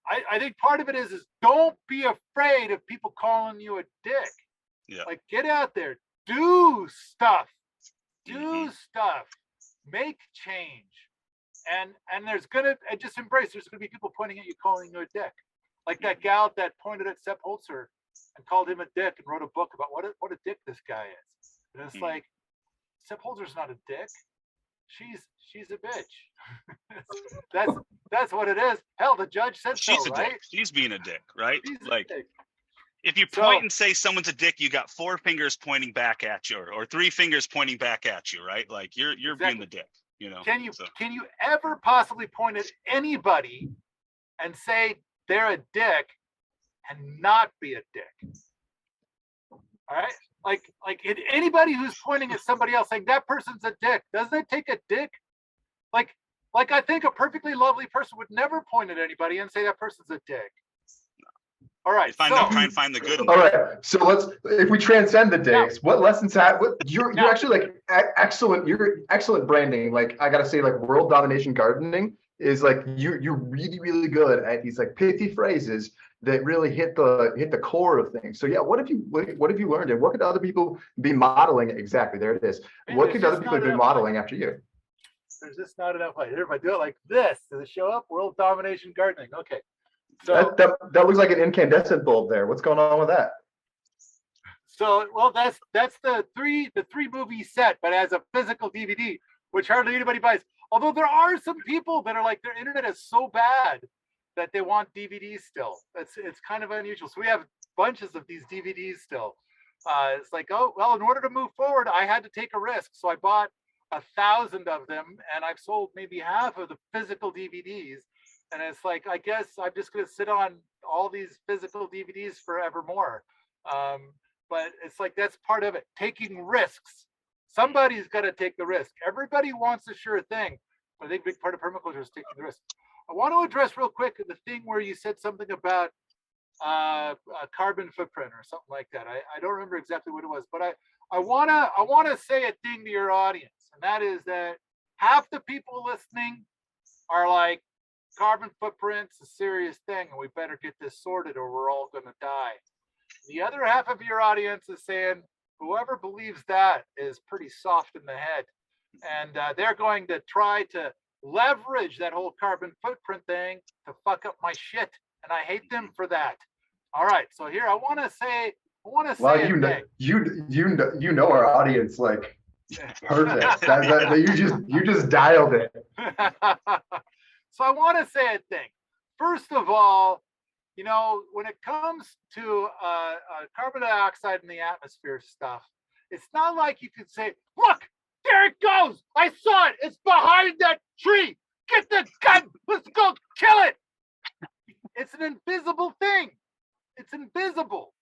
I think part of it is don't be afraid of people calling you a dick. Yeah. Like, get out there, do stuff, make change. And there's just embrace, there's gonna be people pointing at you, calling you a dick. Like that gal that pointed at Sepp Holzer and called him a dick and wrote a book about what a dick this guy is. And it's like, Sepp Holzer's not a dick. She's a bitch. that's what it is. Hell, the judge said she's so, a right? Dick. She's being a dick, right? She's like, a dick. If you point and say someone's a dick, you got 4 fingers pointing back at you, or 3 fingers pointing back at you, right? Like you're exactly. Being the dick, you know. Can you ever possibly point at anybody and say they're a dick and not be a dick? All right. Like anybody who's pointing at somebody else saying that person's a dick, doesn't it take a dick? Like I think a perfectly lovely person would never point at anybody and say that person's a dick. All right. Try and find the good. All right. So if we transcend the dicks, what lessons you're actually like excellent. You're excellent branding. Like I gotta say, like world domination gardening is like you're really, really good at these like pithy phrases that really hit the core of things. So yeah, what have you learned, and what could other people be modeling? Exactly, there it is. What could other people be modeling after you? There's just not enough light. If I do it like this, does it show up? World domination gardening. Okay. So that looks like an incandescent bulb there. What's going on with that? So well, that's the three movie set, but as a physical DVD, which hardly anybody buys. Although there are some people that are like, their internet is so bad that they want DVDs still. It's kind of unusual. So we have bunches of these DVDs still. It's like, oh well, in order to move forward, I had to take a risk. So I bought 1,000 of them, and I've sold maybe half of the physical DVDs. And it's like, I guess I'm just going to sit on all these physical DVDs forevermore. But it's like, that's part of it, taking risks. Somebody's got to take the risk. Everybody wants a sure thing. But I think a big part of permaculture is taking the risk. I want to address real quick the thing where you said something about a carbon footprint or something like that. I don't remember exactly what it was, but I want to say a thing to your audience, and that is that half the people listening are like, carbon footprint's a serious thing, and we better get this sorted or we're all going to die. The other half of your audience is saying, whoever believes that is pretty soft in the head, and they're going to try to leverage that whole carbon footprint thing to fuck up my shit, and I hate them for that. All right, so here I want to say. Well, you know our audience like perfect. You just dialed it. So I want to say a thing. First of all, you know, when it comes to carbon dioxide in the atmosphere stuff, it's not like you could say, look, there it goes. I saw it. It's behind that tree. Get the gun. Let's go kill it. It's an invisible thing. It's invisible.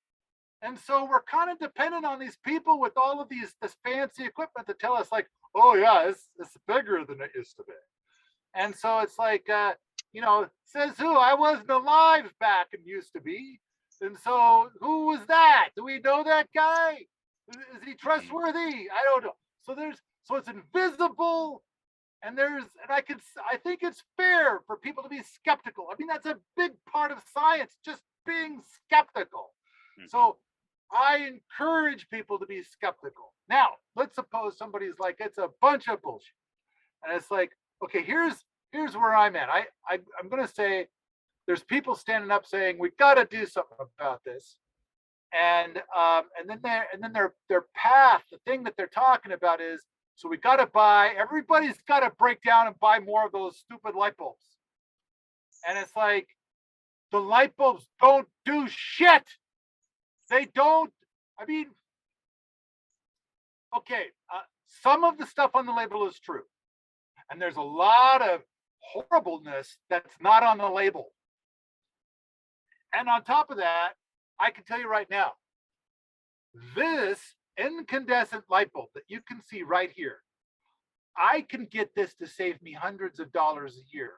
And so we're kind of dependent on these people with all of this fancy equipment to tell us like, oh yeah, it's bigger than it used to be. And so it's like, you know, says who? I wasn't alive back and used to be. And so who was that? Do we know that guy? Is he trustworthy? I don't know. So it's invisible, and I think it's fair for people to be skeptical. I mean, that's a big part of science, just being skeptical. So I encourage people to be skeptical. Now, let's suppose somebody's like, it's a bunch of bullshit. And it's like, okay, here's where I'm at. I'm going to say there's people standing up saying we got to do something about this, and then their path, the thing that they're talking about is, so we got to everybody's got to break down and buy more of those stupid light bulbs. And it's like, the light bulbs don't do shit. They don't. I mean, okay, some of the stuff on the label is true. And there's a lot of horribleness that's not on the label. And on top of that, I can tell you right now, this incandescent light bulb that you can see right here, I can get this to save me hundreds of dollars a year.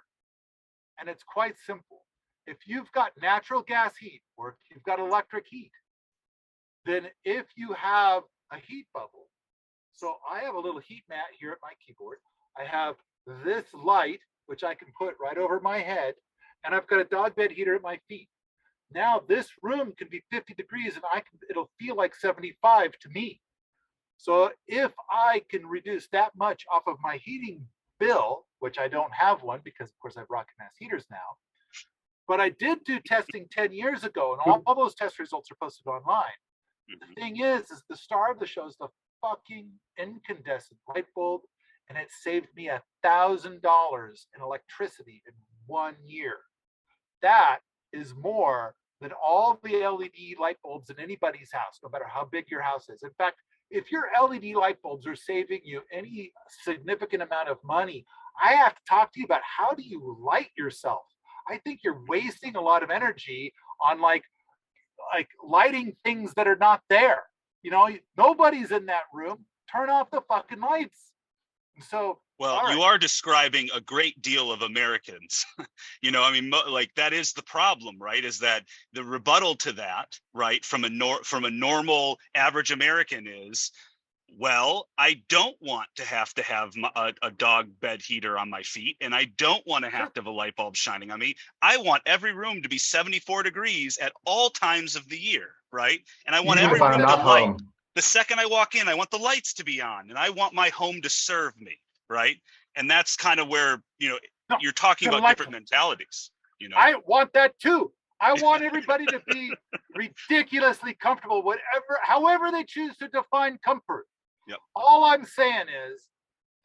And it's quite simple. If you've got natural gas heat or if you've got electric heat, then if you have a heat bubble, so I have a little heat mat here at my keyboard. I have this light, which I can put right over my head, and I've got a dog bed heater at my feet. Now this room can be 50 degrees and it'll feel like 75 to me. So if I can reduce that much off of my heating bill, which I don't have one because of course I have rocket mass heaters now, but I did do testing 10 years ago and all those test results are posted online. The thing is the star of the show is the fucking incandescent light bulb, and it saved me $1,000 in electricity in 1 year. That is more than all the LED light bulbs in anybody's house, no matter how big your house is. In fact, if your LED light bulbs are saving you any significant amount of money, I have to talk to you about how do you light yourself? I think you're wasting a lot of energy on like lighting things that are not there. You know, nobody's in that room. Turn off the fucking lights. So, well, you are describing a great deal of Americans. You know, I mean, like that is the problem, right? Is that the rebuttal to that, right, from a normal average American is, well, I don't want to have a dog bed heater on my feet, and I don't want to have to have a light bulb shining on me. I want every room to be 74 degrees at all times of the year, right? And I want every room to light. The second I walk in, I want the lights to be on, and I want my home to serve me, right? And that's kind of where, you know, you're talking about different mentalities, you know. I want that too. I want everybody to be ridiculously comfortable, however they choose to define comfort. Yep. All I'm saying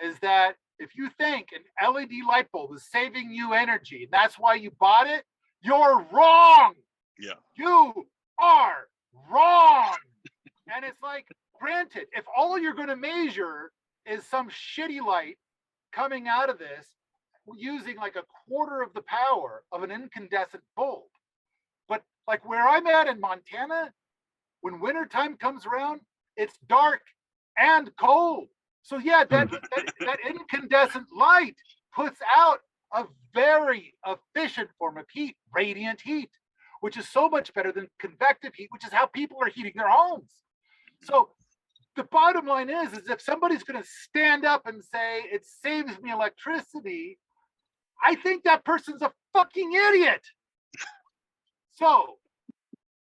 is that if you think an LED light bulb is saving you energy, and that's why you bought it, you're wrong. Yeah. You are wrong. And it's like, granted, if all you're going to measure is some shitty light coming out of this using like a quarter of the power of an incandescent bulb, but like where I'm at in Montana, when wintertime comes around, it's dark and cold. So yeah, that incandescent light puts out a very efficient form of heat, radiant heat, which is so much better than convective heat, which is how people are heating their homes. So the bottom line is if somebody's going to stand up and say it saves me electricity, I think that person's a fucking idiot. So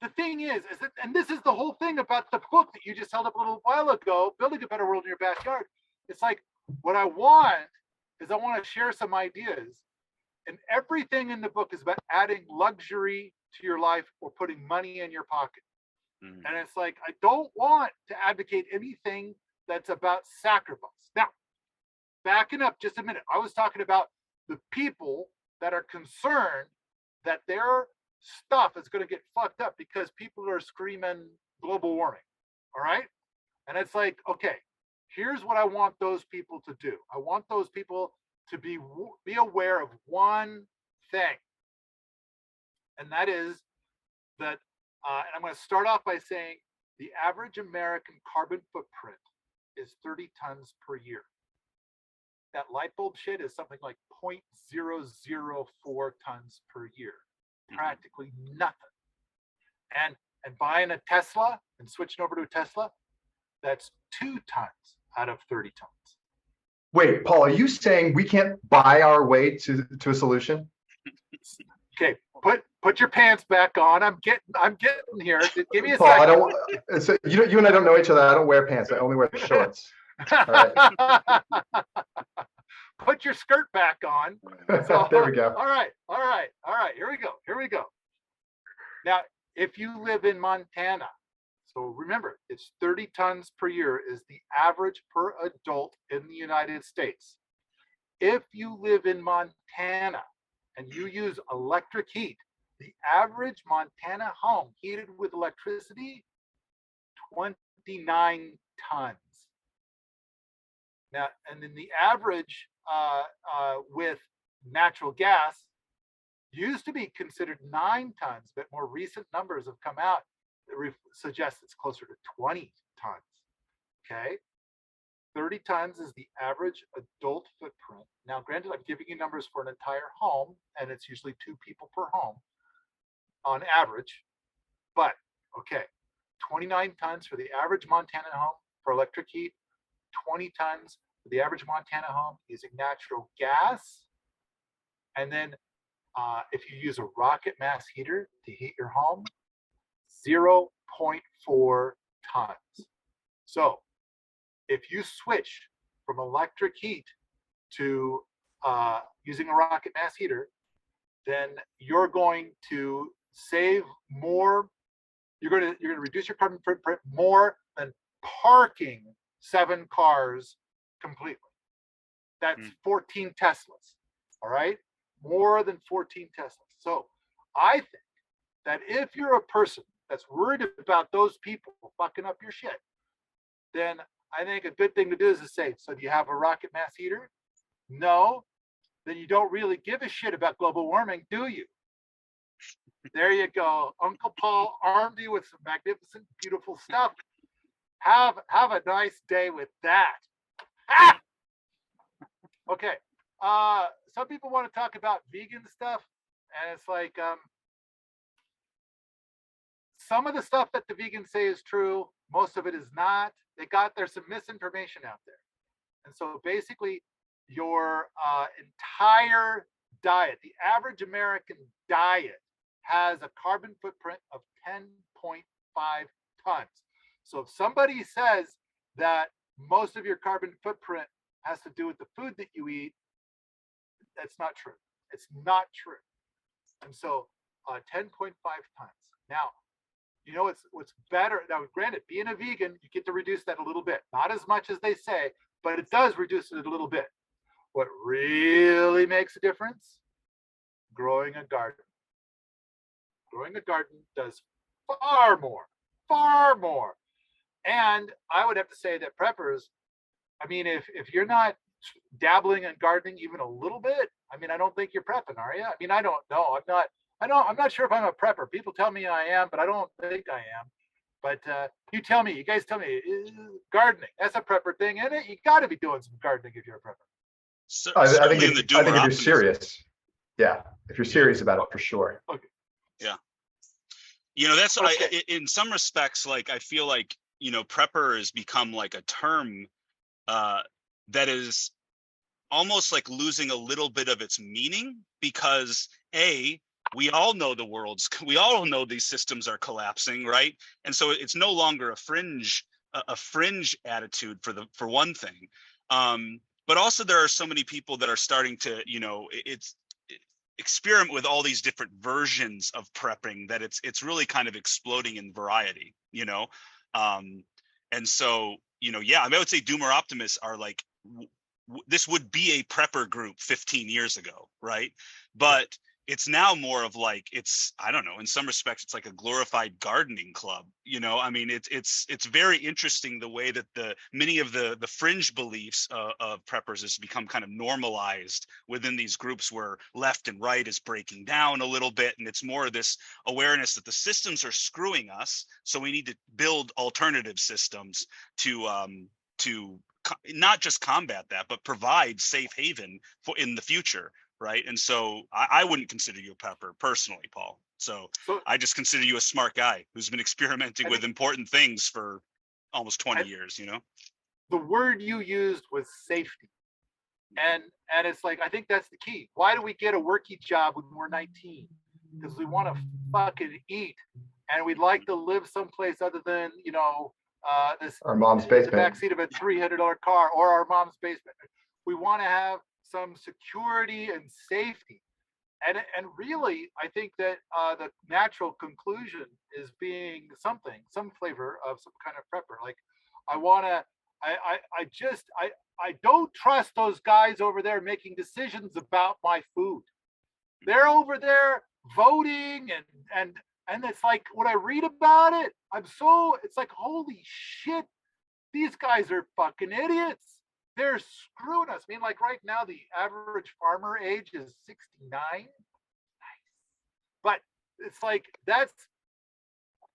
the thing is that, and this is the whole thing about the book that you just held up a little while ago, Building a Better World in Your Backyard. It's like, what I want is I want to share some ideas, and everything in the book is about adding luxury to your life or putting money in your pocket. And it's like, I don't want to advocate anything that's about sacrifice. Now, backing up just a minute, I was talking about the people that are concerned that their stuff is going to get fucked up because people are screaming global warming. All right. And it's like, okay, here's what I want those people to do. I want those people to be aware of one thing. And that is that, and I'm going to start off by saying the average American carbon footprint is 30 tons per year. That light bulb shit is something like 0.004 tons per year. Practically nothing. And buying a Tesla and switching over to a Tesla, that's 2 tons out of 30 tons. Wait, Paul, are you saying we can't buy our way to a solution? Okay, put your pants back on. I'm getting here. Give me a Paul, second. I don't. So you and I don't know each other. I don't wear pants. I only wear shorts. All right. Put your skirt back on. So, there we go. All right. Here we go. Now, if you live in Montana, so remember, it's 30 tons per year is the average per adult in the United States. If you live in Montana and you use electric heat, the average Montana home heated with electricity, 29 tons. Now, and then the average with natural gas used to be considered 9 tons, but more recent numbers have come out that suggest it's closer to 20 tons. Okay. 30 tons is the average adult footprint. Now, granted, I'm giving you numbers for an entire home, and it's usually 2 people per home on average. But, okay, 29 tons for the average Montana home for electric heat, 20 tons for the average Montana home using natural gas. And then if you use a rocket mass heater to heat your home, 0.4 tons. So if you switch from electric heat to using a rocket mass heater, then you're going to save more. You're going to reduce your carbon footprint more than parking 7 cars completely. That's 14 Teslas. All right, more than 14 Teslas. So I think that if you're a person that's worried about those people fucking up your shit, then I think a good thing to do is to say, so do you have a rocket mass heater? No. Then you don't really give a shit about global warming, do you? There you go. Uncle Paul armed you with some magnificent, beautiful stuff. Have a nice day with that. Ah! Okay. Some people want to talk about vegan stuff, and it's like some of the stuff that the vegans say is true. Most of it is not. There's some misinformation out there. And so basically your entire diet, the average American diet, has a carbon footprint of 10.5 tons. So if somebody says that most of your carbon footprint has to do with the food that you eat, that's not true. It's not true. And so 10.5 tons. Now, you know what's better? Now, granted, being a vegan, you get to reduce that a little bit. Not as much as they say, but it does reduce it a little bit. What really makes a difference? Growing a garden. Growing a garden does far more, far more. And I would have to say that preppers, I mean, if you're not dabbling in gardening even a little bit, I mean, I don't think you're prepping, are you? I mean, I don't know. I'm not sure if I'm a prepper. People tell me I am, but I don't think I am. But you guys tell me, gardening, that's a prepper thing, isn't it? You got to be doing some gardening if you're a prepper. I think if you're serious, yeah, if you're serious about it, for sure. Okay. Yeah. You know, that's okay. In some respects, like, I feel like, you know, prepper has become like a term that is almost like losing a little bit of its meaning, because we all know we all know these systems are collapsing, right? And so it's no longer a fringe attitude for one thing. But also there are so many people that are starting to, you know, experiment with all these different versions of prepping that it's really kind of exploding in variety, you know? And so, you know, yeah, I mean, I would say doomer optimists are like, this would be a prepper group 15 years ago, right? But it's now more of like, I don't know, in some respects, it's like a glorified gardening club. You know, I mean, it's very interesting the way that many of the fringe beliefs of preppers has become kind of normalized within these groups, where left and right is breaking down a little bit. And it's more of this awareness that the systems are screwing us. So we need to build alternative systems to not just combat that, but provide safe haven for in the future. Right. And so I wouldn't consider you a prepper personally, Paul. So I just consider you a smart guy who's been experimenting with important things for almost 20 years, you know? The word you used was safety. And it's like, I think that's the key. Why do we get a worky job when we're 19? Because we want to fucking eat, and we'd like to live someplace other than, you know, our mom's basement, the backseat of a $300 car, or our mom's basement. We want to have some security and safety, and really, I think that the natural conclusion is being some flavor of some kind of prepper. Like, I don't trust those guys over there making decisions about my food. They're over there voting, and it's like, when I read about it, it's like, holy shit, these guys are fucking idiots. they're screwing us. I mean, like right now, the average farmer age is 69. But it's like that's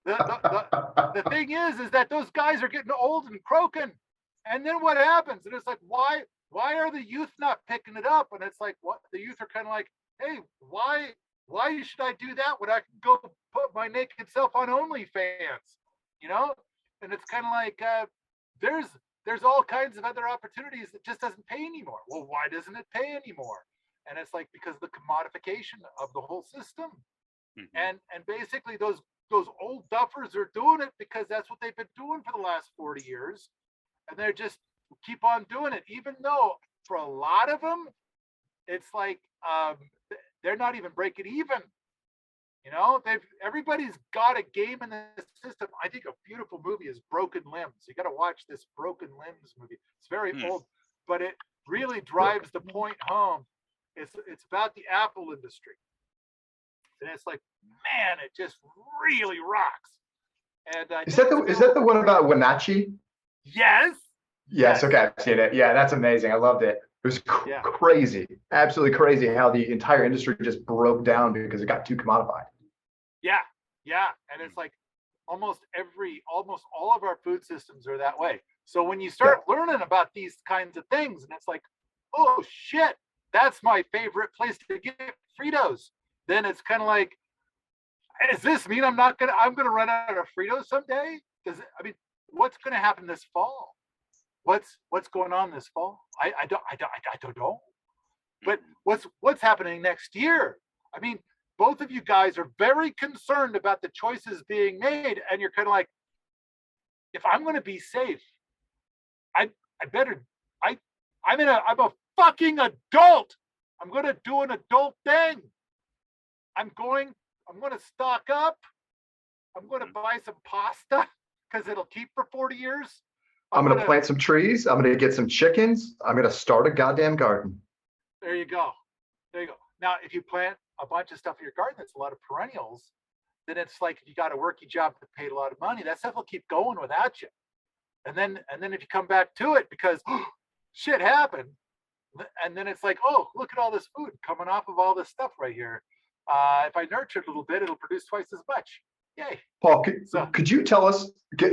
the thing is that those guys are getting old and croaking. And then what happens? And it's like, why are the youth not picking it up? And it's like, what the youth are kind of like, hey, why should I do that when I can go put my naked self on OnlyFans? You know? And it's kind of like there's all kinds of other opportunities that just doesn't pay anymore. Well, why doesn't it pay anymore? And it's like because of the commodification of the whole system. Mm-hmm. And basically those old duffers are doing it because that's what they've been doing for the last 40 years. And they're just keep on doing it, even though for a lot of them, it's like they're not even breaking even. You know, everybody's got a game in the system. I think a beautiful movie is Broken Limbs. You got to watch this Broken Limbs movie. It's very old, but it really drives the point home. It's about the Apple industry. And it's like, man, it just really rocks. And is that the one about Wenatchee? Yes. Yes. Okay, I've seen it. Yeah, that's amazing. I loved it. It was crazy, absolutely crazy how the entire industry just broke down because it got too commodified. Yeah, and it's like almost all of our food systems are that way. So when you start learning about these kinds of things, and it's like, oh shit, that's my favorite place to get Fritos. Then it's kind of like, does this mean I'm gonna run out of Fritos someday? What's gonna happen this fall? What's going on this fall? I don't know. But what's happening next year? I mean, both of you guys are very concerned about the choices being made, and you're kind of like, if I'm going to be safe, I'm a fucking adult. I'm going to do an adult thing. I'm going to stock up. I'm going to buy some pasta because it'll keep for 40 years. I'm going to plant some trees. I'm going to get some chickens. I'm going to start a goddamn garden. There you go. Now, if you plant a bunch of stuff in your garden that's a lot of perennials, then it's like you got a worky job that paid a lot of money. That stuff will keep going without you. And then if you come back to it because shit happened, and then it's like, oh, look at all this food coming off of all this stuff right here. If I nurture it a little bit, it'll produce twice as much. Yay. Paul, could you tell us,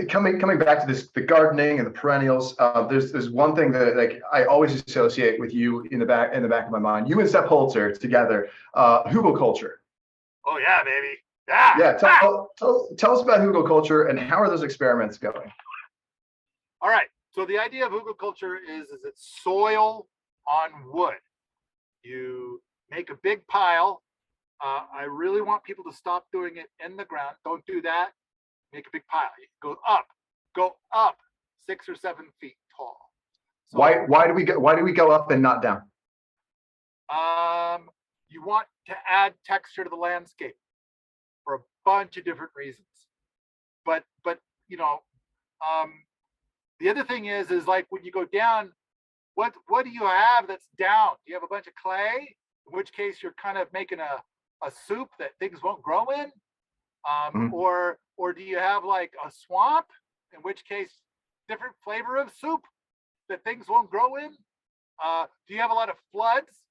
coming back to this, the gardening and the perennials, there's one thing that like I always associate with you in the back of my mind. You and Sepp Holzer together, Hugelkultur. Oh yeah, baby. Yeah. Yeah. Tell us about Hugelkultur and how are those experiments going? All right. So the idea of Hugelkultur is it's soil on wood. You make a big pile. I really want people to stop doing it in the ground. Don't do that. Make a big pile. You go up 6 or 7 feet tall. So, why do we go up and not down? You want to add texture to the landscape for a bunch of different reasons. But you know, the other thing is like when you go down, what do you have that's down? Do you have a bunch of clay? In which case you're kind of making a soup that things won't grow in, or do you have like a swamp, in which case different flavor of soup that things won't grow in? Do you have a lot of floods,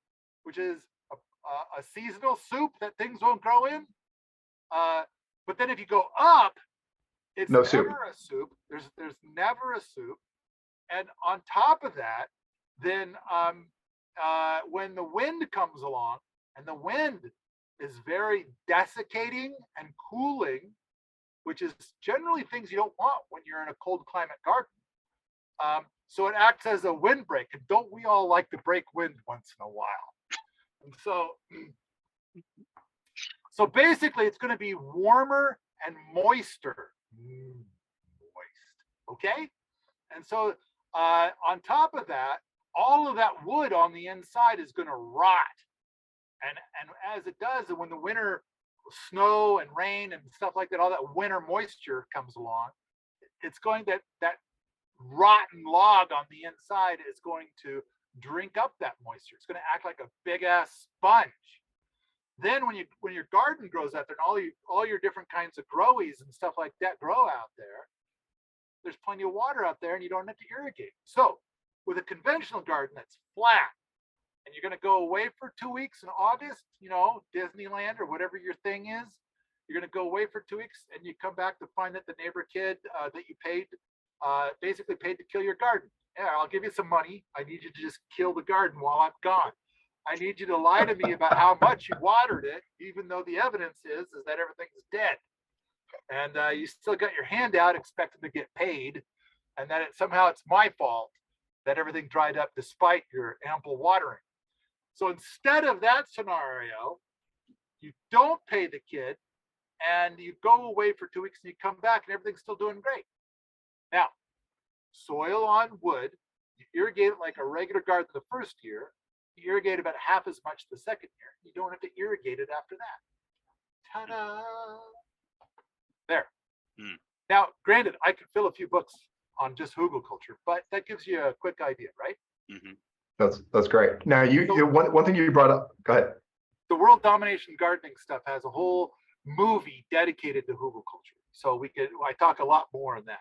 which is a seasonal soup that things won't grow in? But then if you go up, it's never a soup. There's never a soup, and on top of that, then when the wind comes along, and the wind is very desiccating and cooling, which is generally things you don't want when you're in a cold climate garden. So it acts as a windbreak, and don't we all like to break wind once in a while? And so basically it's going to be warmer and moister. Okay? And so on top of that, all of that wood on the inside is going to rot. And as it does, and when the winter snow and rain and stuff like that, all that winter moisture comes along, it's going that rotten log on the inside is going to drink up that moisture. It's going to act like a big ass sponge. Then when your garden grows out there and all your different kinds of growies and stuff like that grow out there, there's plenty of water out there and you don't have to irrigate. So with a conventional garden that's flat, and you're going to go away for 2 weeks in August, Disneyland or whatever your thing is, you're going to go away for 2 weeks, and you come back to find that the neighbor kid that you paid, basically paid to kill your garden. Yeah, I'll give you some money. I need you to just kill the garden while I'm gone. I need you to lie to me about how much you watered it, even though the evidence is that everything's dead. And you still got your hand out expecting to get paid, and that somehow it's my fault that everything dried up despite your ample watering. So instead of that scenario, you don't pay the kid and you go away for 2 weeks and you come back and everything's still doing great. Now, soil on wood, you irrigate it like a regular garden the first year, you irrigate about half as much the second year. You don't have to irrigate it after that. Ta-da! There. Now, granted, I could fill a few books on just Hugelkultur, but that gives you a quick idea, right? That's great. Now, one thing you brought up. Go ahead. The World Domination Gardening stuff has a whole movie dedicated to Hugelkultur, so I talk a lot more on that.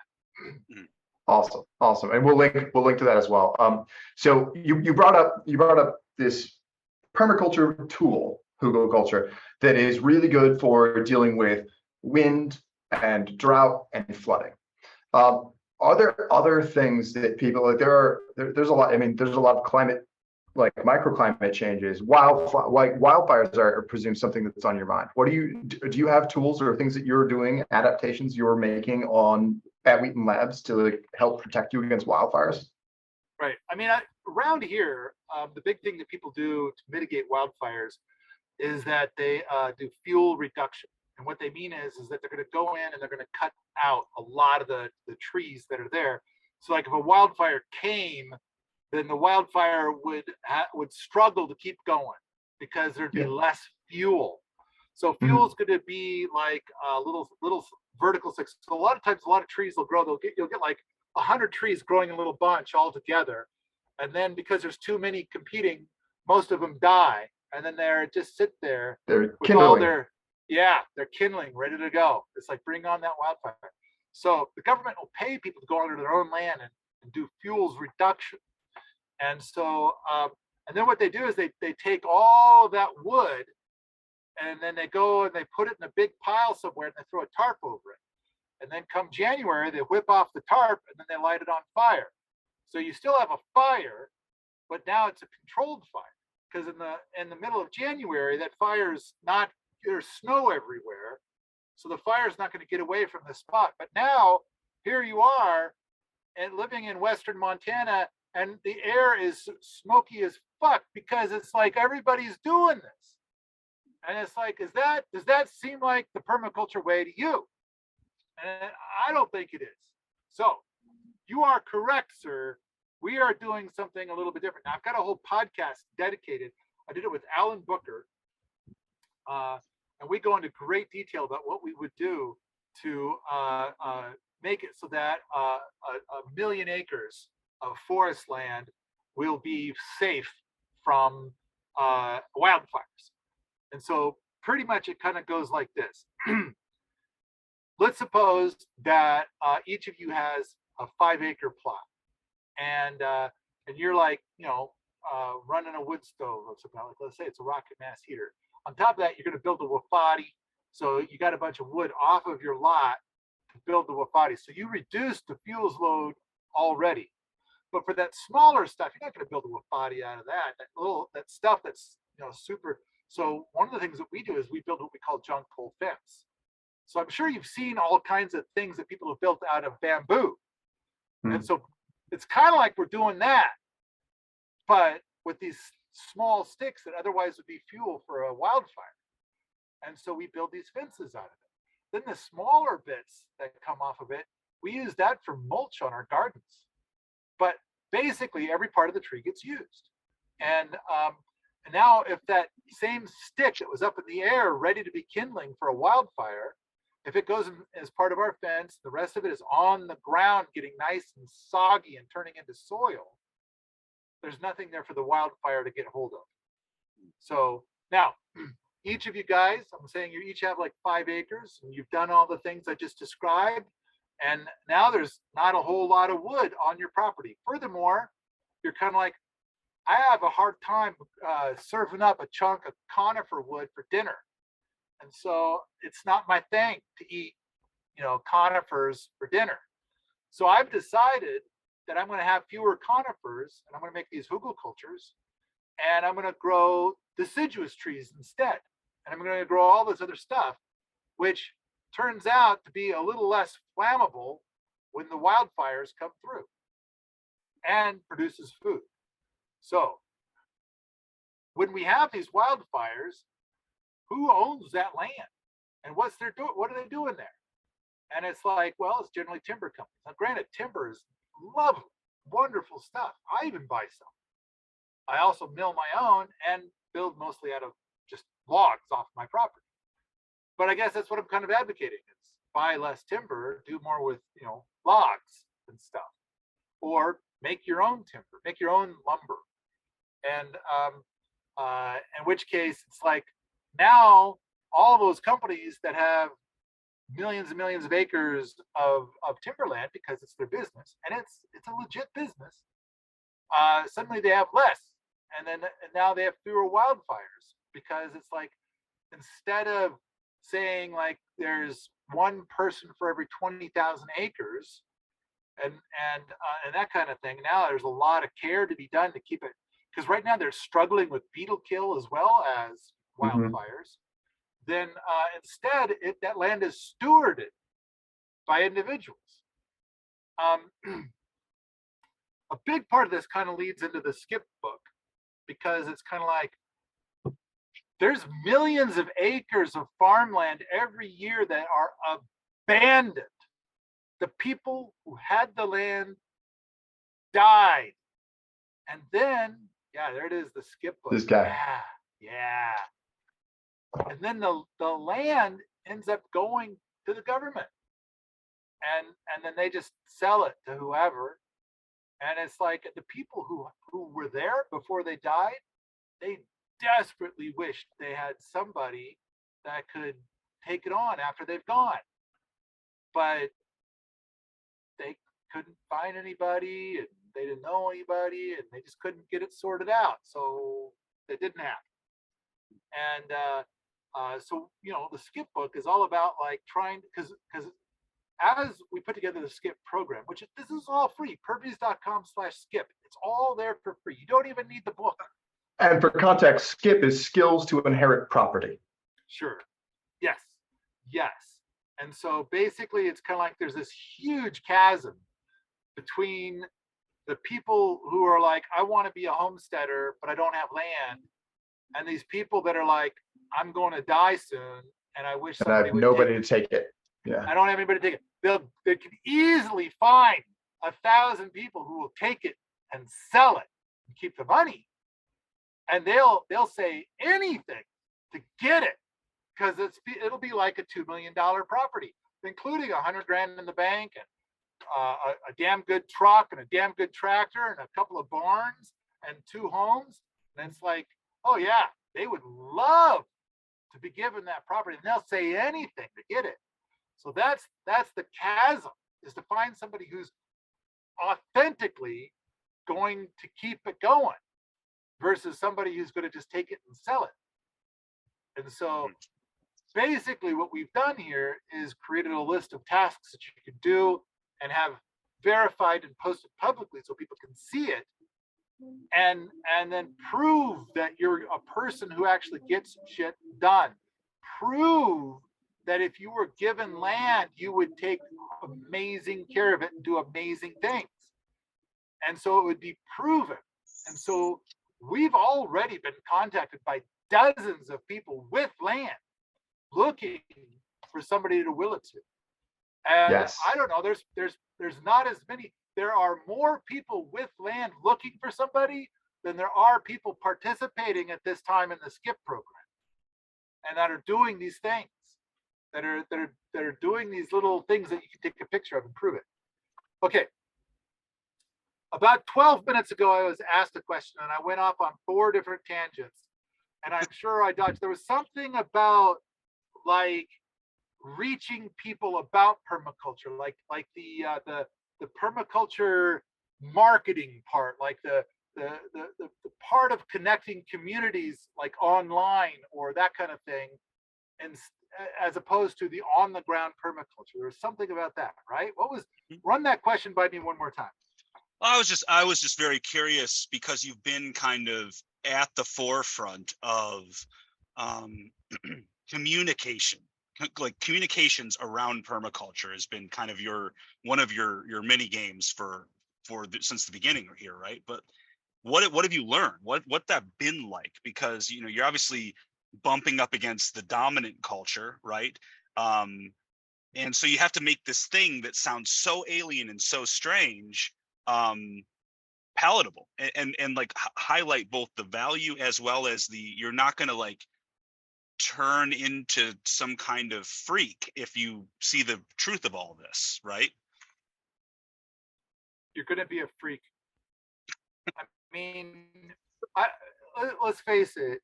Awesome, and we'll link to that as well. So you brought up this permaculture tool, Hugelkultur, that is really good for dealing with wind and drought and flooding. Are there other things that people like? There's a lot. I mean, there's a lot of climate, like microclimate changes. Wildfires are presumed something that's on your mind. What do you have tools or things that you're doing, adaptations you're making at Wheaton Labs to help protect you against wildfires? Right. I mean, around here, the big thing that people do to mitigate wildfires is that they do fuel reduction. And what they mean is that they're going to go in and they're going to cut out a lot of the trees that are there. So like if a wildfire came, then the wildfire would struggle to keep going because there'd be less fuel. So fuel is going to be like little vertical sticks. So a lot of times, a lot of trees will grow. You'll get like 100 trees growing in a little bunch all together. And then because there's too many competing, most of them die. And then they're just sit there. They're kindling. They're kindling, ready to go. It's like bring on that wildfire. So the government will pay people to go onto their own land and do fuels reduction. And so, and then what they do is they take all of that wood and then they go and they put it in a big pile somewhere and they throw a tarp over it. And then come January, they whip off the tarp and then they light it on fire. So you still have a fire, but now it's a controlled fire. Because in the middle of January, that fire's not, there's snow everywhere. So the fire's not going to get away from the spot. But now here you are and living in Western Montana and the air is smoky as fuck because it's like everybody's doing this. And it's like, does that seem like the permaculture way to you? And I don't think it is. So you are correct, sir. We are doing something a little bit different. Now, I've got a whole podcast dedicated. I did it with Alan Booker. And we go into great detail about what we would do to make it so that a million acres of forest land will be safe from wildfires. And so pretty much it kind of goes like this. Let's suppose that each of you has a 5-acre plot, and you're like, running a wood stove or something. Like, let's say it's a rocket mass heater. On top of that, you're going to build a Wofati. So you got a bunch of wood off of your lot to build the Wofati. So you reduce the fuels load already. But for that smaller stuff, you're not going to build a Wofati out of that. That stuff that's super. So one of the things that we do is we build what we call junk pole fence. So I'm sure you've seen all kinds of things that people have built out of bamboo. And so it's kind of like we're doing that, but with these small sticks that otherwise would be fuel for a wildfire. And so we build these fences out of it. Then the smaller bits that come off of it, we use that for mulch on our gardens. But basically every part of the tree gets used. And now if that same stick that was up in the air ready to be kindling for a wildfire, if it goes as part of our fence, the rest of it is on the ground getting nice and soggy and turning into soil, there's nothing there for the wildfire to get hold of. So now, each of you guys, I'm saying you each have like 5 acres and you've done all the things I just described. And now there's not a whole lot of wood on your property. Furthermore, you're kind of like, I have a hard time serving up a chunk of conifer wood for dinner. And so it's not my thing to eat, conifers for dinner. So I've decided that I'm going to have fewer conifers, and I'm going to make these Hugelkulturs, and I'm going to grow deciduous trees instead. And I'm going to grow all this other stuff, which turns out to be a little less flammable when the wildfires come through, and produces food. So when we have these wildfires, who owns that land? And what are they doing there? And it's like, well, it's generally timber companies. Now, granted, timber is lovely, wonderful stuff. I even buy some. I also mill my own and build mostly out of just logs off my property. But I guess that's what I'm kind of advocating is buy less timber, do more with, logs and stuff, or make your own timber, make your own lumber. And in which case it's like now all those companies that have millions and millions of acres of timberland because it's their business and it's a legit business, suddenly they have less, and now they have fewer wildfires because it's like instead of saying like there's one person for every 20,000 acres and that kind of thing, now there's a lot of care to be done to keep it, because right now they're struggling with beetle kill as well as wildfires. Then instead that land is stewarded by individuals. A big part of this kind of leads into the skip book, because it's kind of like there's millions of acres of farmland every year that are abandoned. The people who had the land died. And then, yeah, there it is, the skip book. This guy. Yeah. And then the land ends up going to the government. And then they just sell it to whoever. And it's like the people who were there before they died, they desperately wished they had somebody that could take it on after they've gone. But they couldn't find anybody, and they didn't know anybody, and they just couldn't get it sorted out. So it didn't happen. And so, the skip book is all about like trying, because as we put together the skip program, which this is all free, permies.com/skip. It's all there for free. You don't even need the book. And for context, skip is skills to inherit property. Sure. Yes. And so basically it's kind of like there's this huge chasm between the people who are like, I want to be a homesteader, but I don't have land. And these people that are like, I'm going to die soon, and I wish somebody would. I have nobody to take it. Yeah. I don't have anybody to take it. They can easily find 1,000 people who will take it and sell it and keep the money. And they'll say anything to get it, because it'll be like a $2 million property, including $100,000 in the bank and a damn good truck and a damn good tractor and a couple of barns and 2 homes. And it's like, oh yeah, they would love to be given that property, and they'll say anything to get it. So that's the chasm, is to find somebody who's authentically going to keep it going versus somebody who's going to just take it and sell it. And so basically what we've done here is created a list of tasks that you can do and have verified and posted publicly so people can see it, and then prove that you're a person who actually gets shit done. Prove that if you were given land, you would take amazing care of it and do amazing things. And so it would be proven. And so we've already been contacted by dozens of people with land looking for somebody to will it to. And yes. I don't know, there's not as many. There are more people with land looking for somebody than there are people participating at this time in the skip program, and that are doing these things, that are doing these little things that you can take a picture of and prove it. Okay. About 12 minutes ago, I was asked a question and I went off on 4 different tangents, and I'm sure I dodged. There was something about like reaching people about permaculture, like the permaculture marketing part, like the part of connecting communities like online or that kind of thing, and as opposed to the on the ground permaculture. There's something about that, right? Run that question by me one more time. I was just very curious because you've been kind of at the forefront of communication. Like communications around permaculture has been kind of one of your mini games since the beginning here, right? But what have you learned? What that been like? Because you're obviously bumping up against the dominant culture, right? And so you have to make this thing that sounds so alien and so strange palatable, and like highlight both the value as well as you're not going to like turn into some kind of freak if you see the truth of all this, right? You're going to be a freak. I mean, let's face it,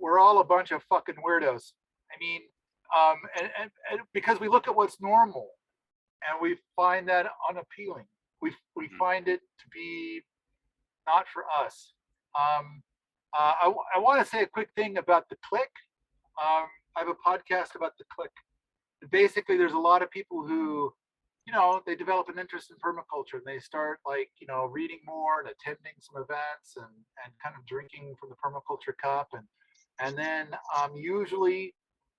we're all a bunch of fucking weirdos. I mean, and because we look at what's normal and we find that unappealing. We find it to be not for us. I want to say a quick thing about the click. I have a podcast about the click. Basically, there's a lot of people who, they develop an interest in permaculture and they start reading more and attending some events and kind of drinking from the permaculture cup. And then usually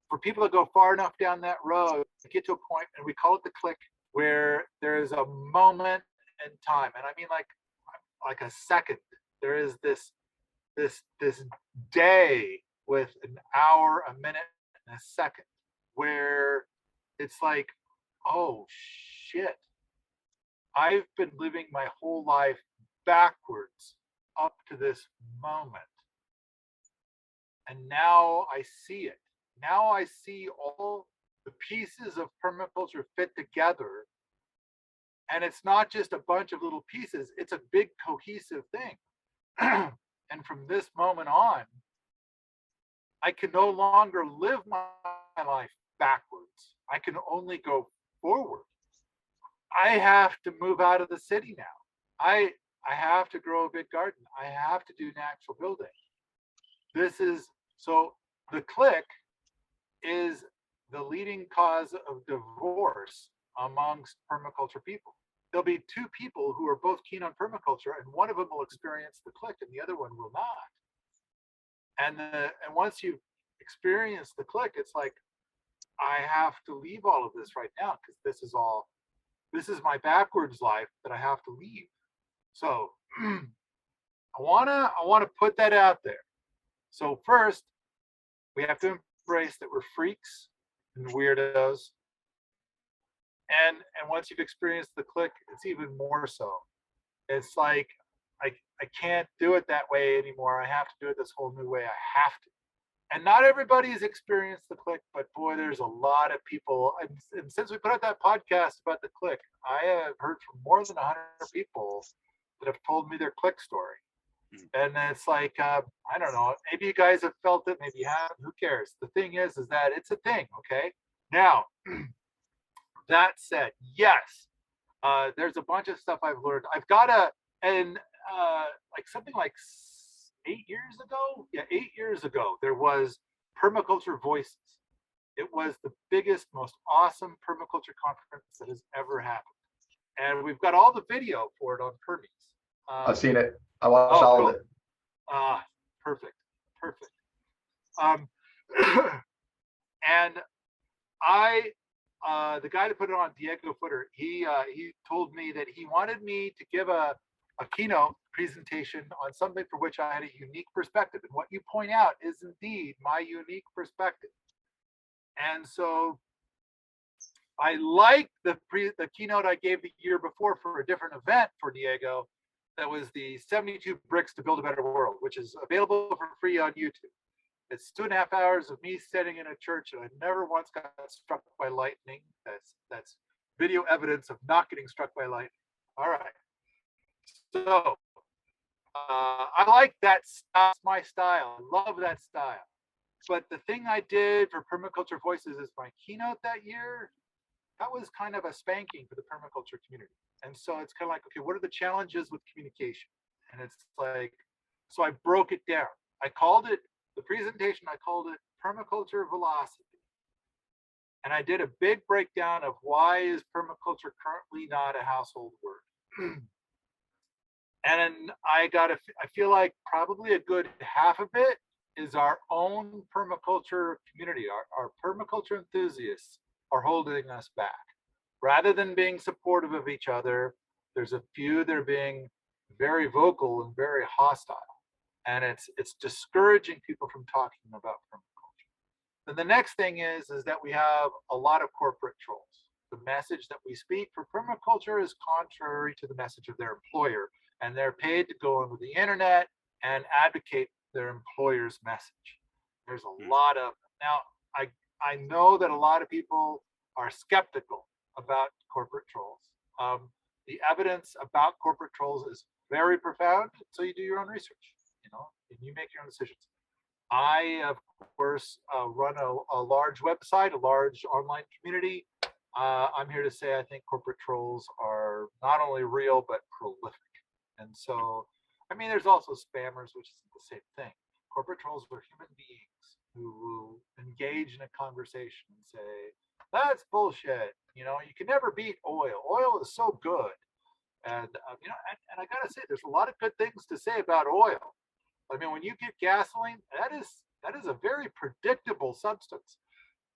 for people that go far enough down that road, get to a point, and we call it the click, where there's a moment in time. And I mean like a second. There is this day with an hour, a minute, and a second where it's like, oh shit, I've been living my whole life backwards up to this moment. And now I see it. Now I see all the pieces of permaculture fit together. And it's not just a bunch of little pieces, it's a big cohesive thing. And from this moment on, I can no longer live my life backwards. I can only go forward. I have to move out of the city now. I have to grow a big garden. I have to do natural building. So the click is the leading cause of divorce amongst permaculture people. There'll be two people who are both keen on permaculture, and one of them will experience the click and the other one will not. And once you experience the click, it's like, I have to leave all of this right now because this is my backwards life that I have to leave. So I wanna put that out there. So first, we have to embrace that we're freaks and weirdos. And once you've experienced the click, it's even more so. It's like, I can't do it that way anymore. I have to do it this whole new way. I have to. And not everybody has experienced the click, but boy, there's a lot of people. And since we put out that podcast about the click, I have heard from more than 100 people that have told me their click story. And it's like, I don't know, maybe you guys have felt it, maybe you haven't, who cares? The thing is that it's a thing, okay? Now, that said, yes, there's a bunch of stuff I've learned. I've got like something like 8 years ago, 8 years ago, there was Permaculture Voices. It was the biggest, most awesome permaculture conference that has ever happened. And we've got all the video for it on Permies. I've seen it. I watched all of it. Perfect. And the guy that put it on, Diego Footer, he told me that he wanted me to give a keynote presentation on something for which I had a unique perspective. And what you point out is indeed my unique perspective. And so I liked the keynote I gave the year before for a different event for Diego. That was the 72 Bricks to Build a Better World, which is available for free on YouTube. It's 2.5 hours of me sitting in a church, and I never once got struck by lightning. That's video evidence of not getting struck by lightning. All right. So I like that style. It's my style. I love that style. But the thing I did for Permaculture Voices is my keynote that year. that was kind of a spanking for the permaculture community. And so it's kind of like, okay, what are the challenges with communication? And it's like, so I broke it down. I called it, the presentation, I called it permaculture velocity. And I did a big breakdown of why is permaculture currently not a household word. And I feel like probably a good half of it is our own permaculture community. Our permaculture enthusiasts are holding us back. Rather than being supportive of each other, there's a few that are being very vocal and very hostile. And it's discouraging people from talking about permaculture. And the next thing is that we have a lot of corporate trolls. The message that we speak for permaculture is contrary to the message of their employer, and they're paid to go onto the internet and advocate their employer's message. There's a lot of, now I know that a lot of people are skeptical about corporate trolls. The evidence about corporate trolls is very profound, so you do your own research, and you make your own decisions. I, of course, run a large website, a large online community. I'm here to say I think corporate trolls are not only real, but prolific. And so, I mean, there's also spammers, which isn't the same thing. Corporate trolls are human beings who will engage in a conversation and say, that's bullshit. You can never beat oil. Oil is so good. And, and I got to say, there's a lot of good things to say about oil. I mean, when you get gasoline, that is a very predictable substance,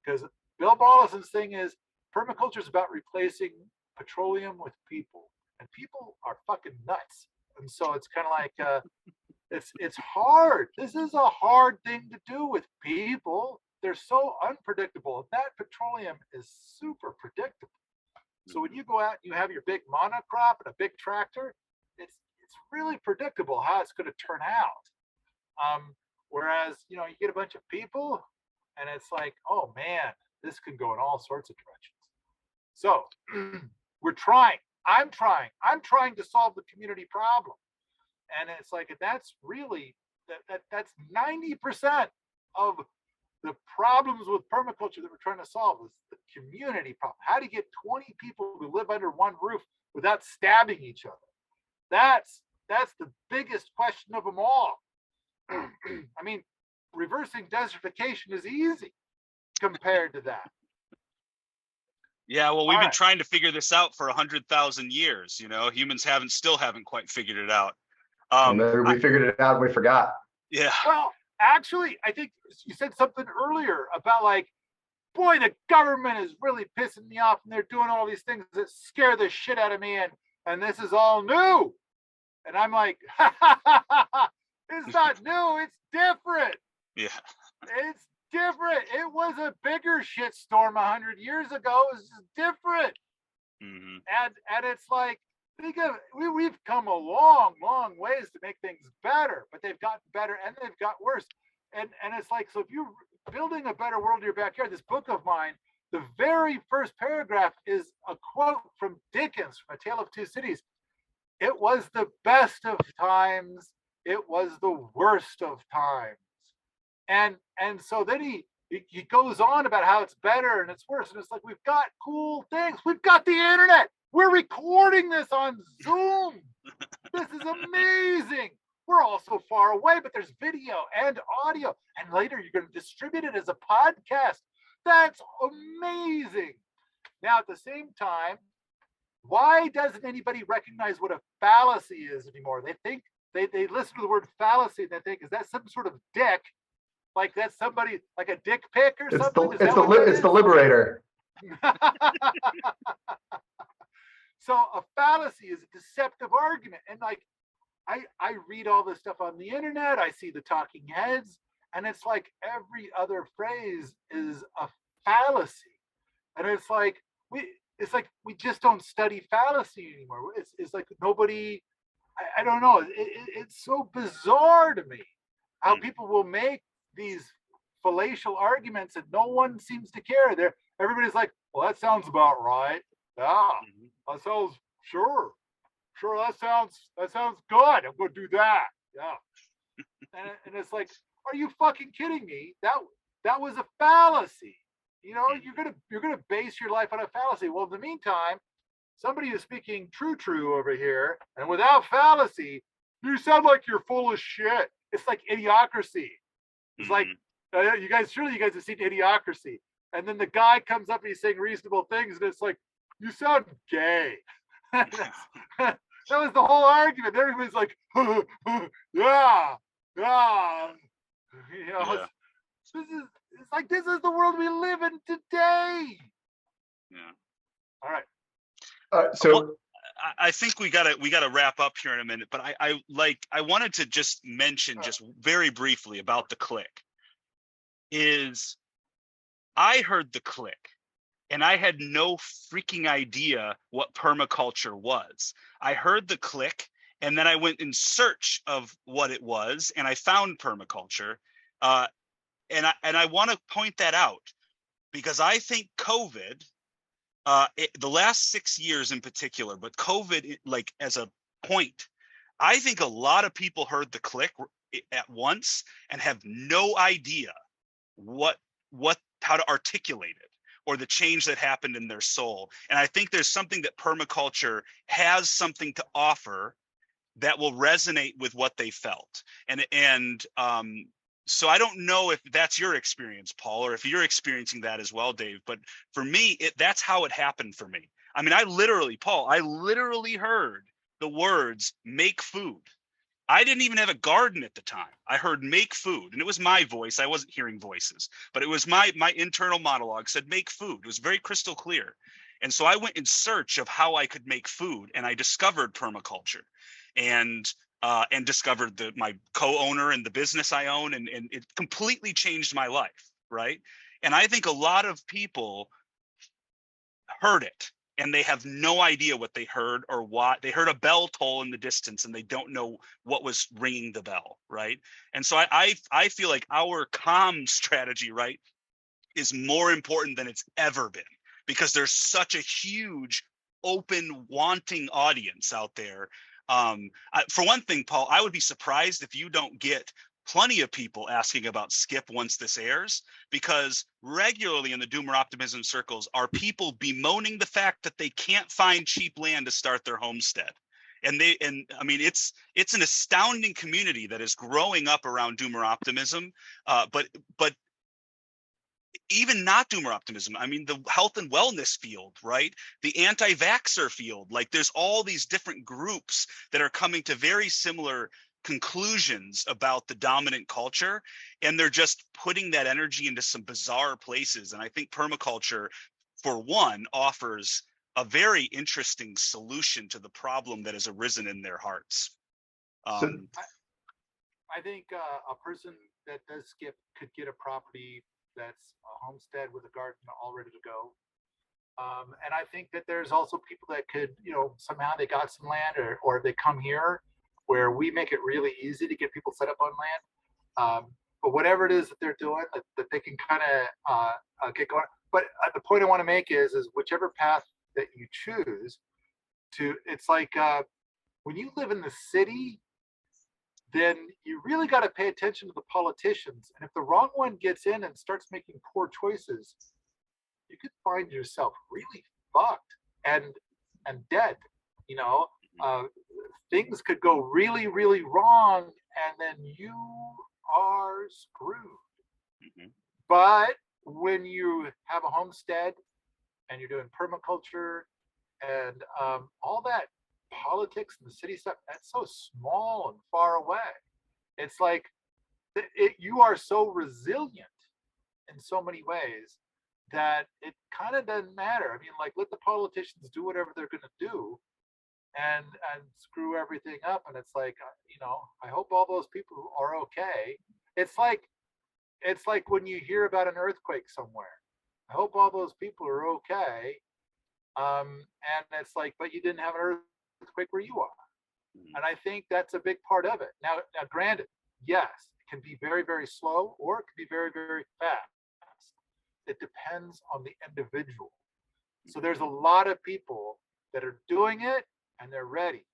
because Bill Ballason's thing is permaculture is about replacing petroleum with people, and people are fucking nuts. And so it's kind of like, it's hard. This is a hard thing to do with people. They're so unpredictable. That petroleum is super predictable. So when you go out and you have your big monocrop and a big tractor, it's really predictable how it's going to turn out. Whereas, you get a bunch of people and it's like, oh man, this can go in all sorts of directions. So we're trying. I'm trying to solve the community problem. And it's like, that's really, that's 90% of the problems with permaculture that we're trying to solve is the community problem. How do you get 20 people to live under one roof without stabbing each other? That's the biggest question of them all. I mean, reversing desertification is easy compared to that. Yeah, well, we've been trying to figure this out for 100,000 years. Humans still haven't quite figured it out. Maybe we figured it out and we forgot. Yeah. Well, actually, I think you said something earlier about like, boy, the government is really pissing me off, and they're doing all these things that scare the shit out of me, and this is all new. And I'm like, it's not new, it's different. Yeah. It's different. It was a bigger shitstorm 100 years ago. It's just different. Mm-hmm. And it's like, we've come a long ways to make things better, but they've gotten better and they've got worse. And it's like, so if you're building a better world in your backyard, this book of mine, the very first paragraph is a quote from Dickens from A Tale of Two Cities. It was the best of times. It was the worst of times. And so then he goes on about how it's better and it's worse. And it's like, we've got cool things. We've got the internet. We're recording this on Zoom. This is amazing. We're all so far away, but there's video and audio. And later you're going to distribute it as a podcast. That's amazing. Now, at the same time, why doesn't anybody recognize what a fallacy is anymore? They think they listen to the word fallacy and they think, is that some sort of dick? Like that's somebody, like a dick pic or something? It's the Liberator. So a fallacy is a deceptive argument. And like, I read all this stuff on the internet. I see the talking heads, and it's like every other phrase is a fallacy. And it's like, we just don't study fallacy anymore. It's like nobody, I don't know. It's so bizarre to me how people will make these fallacial arguments and no one seems to care. Everybody's like, well, that sounds about right. Yeah, that sounds sure. That sounds good. I'm going to do that. Yeah. And it's like, are you fucking kidding me? That was a fallacy. You know, you're gonna base your life on a fallacy. Well, in the meantime, somebody is speaking true over here, and without fallacy, you sound like you're full of shit. It's like idiocracy. It's like you guys have seen Idiocracy, and then the guy comes up and he's saying reasonable things, and it's like, you sound gay. That was the whole argument. Everybody's like, yeah, yeah. You know, Yeah. this is the world we live in today. Yeah. All right. So I think we gotta wrap up here in a minute, but I wanted to just mention just very briefly about the click. Is I heard the click and I had no freaking idea what permaculture was. I heard the click and then I went in search of what it was and I found permaculture. And I want to point that out because I think COVID, the last 6 years in particular, but COVID like as a point, I think a lot of people heard the click at once and have no idea how to articulate it or the change that happened in their soul. And I think there's something that permaculture has something to offer that will resonate with what they felt. And so I don't know if that's your experience, Paul, or if you're experiencing that as well, Dave. But for me, that's how it happened for me. I mean, I literally heard the words "make food." I didn't even have a garden at the time. I heard "make food," and it was my voice. I wasn't hearing voices, but it was my internal monologue said "make food." It was very crystal clear. And so I went in search of how I could make food, and I discovered permaculture and discovered my co-owner and the business I own, and it completely changed my life, right? And I think a lot of people heard it and they have no idea what they heard or why. They heard a bell toll in the distance and they don't know what was ringing the bell, right? And so I feel like our comm strategy, right, is more important than it's ever been because there's such a huge open wanting audience out there. For one thing, Paul, I would be surprised if you don't get plenty of people asking about Skip once this airs, because regularly in the doomer optimism circles are people bemoaning the fact that they can't find cheap land to start their homestead. And I mean, it's an astounding community that is growing up around doomer optimism, but even not doomer optimism. I mean, the health and wellness field, right? The anti-vaxxer field, like there's all these different groups that are coming to very similar conclusions about the dominant culture, and they're just putting that energy into some bizarre places. And I think permaculture, for one, offers a very interesting solution to the problem that has arisen in their hearts. I think a person that does Skip could get a property that's a homestead with a garden all ready to go. And I think that there's also people that could, somehow they got some land or they come here where we make it really easy to get people set up on land. But whatever it is that they're doing, that they can kind of get going. But the point I want to make is whichever path that you choose it's like when you live in the city, then you really got to pay attention to the politicians. And if the wrong one gets in and starts making poor choices, you could find yourself really fucked and dead. Things could go really, really wrong, and then you are screwed. Mm-hmm. But when you have a homestead and you're doing permaculture and all that politics and the city stuff, that's so small and far away. It's like you are so resilient in so many ways that it kind of doesn't matter. I mean, like, let the politicians do whatever they're going to do and screw everything up. And it's like, I hope all those people are okay. It's like when you hear about an earthquake somewhere. I hope all those people are okay. And it's like, but you didn't have an earthquake where you are. And I think that's a big part of it. Now granted, yes, it can be very, very slow or it can be very, very fast. It depends on the individual. So there's a lot of people that are doing it and they're ready.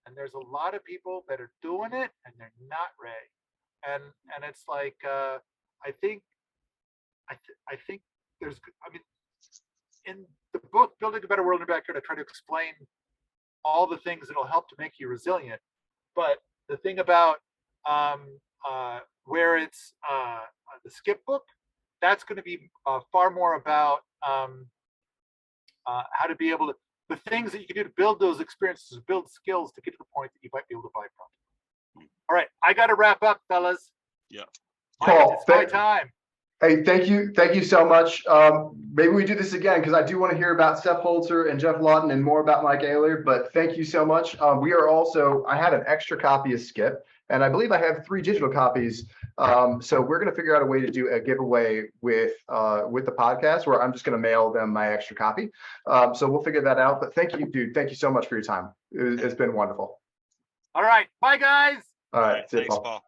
And there's a lot of people that are doing it and they're not ready. And it's like, I think I mean, in the book, Building a Better World in Your Backyard, I try to explain all the things that'll help to make you resilient. But the thing about where it's the skip book, that's going to be far more about how to be able to, the things that you can do to build those experiences, build skills to get to the point that you might be able to buy property. All right, I got to wrap up, fellas. Yeah. Paul, it's my time. Hey, thank you so much. Maybe we do this again because I do want to hear about Sepp Holzer and Jeff Lawton and more about Mike Ayler. But thank you so much. We are also, I had an extra copy of Skip, and I believe I have 3 digital copies. So we're going to figure out a way to do a giveaway with the podcast, where I'm just going to mail them my extra copy. So we'll figure that out. But thank you, dude. Thank you so much for your time. It's been wonderful. All right, bye guys. All right, Thanks, Paul.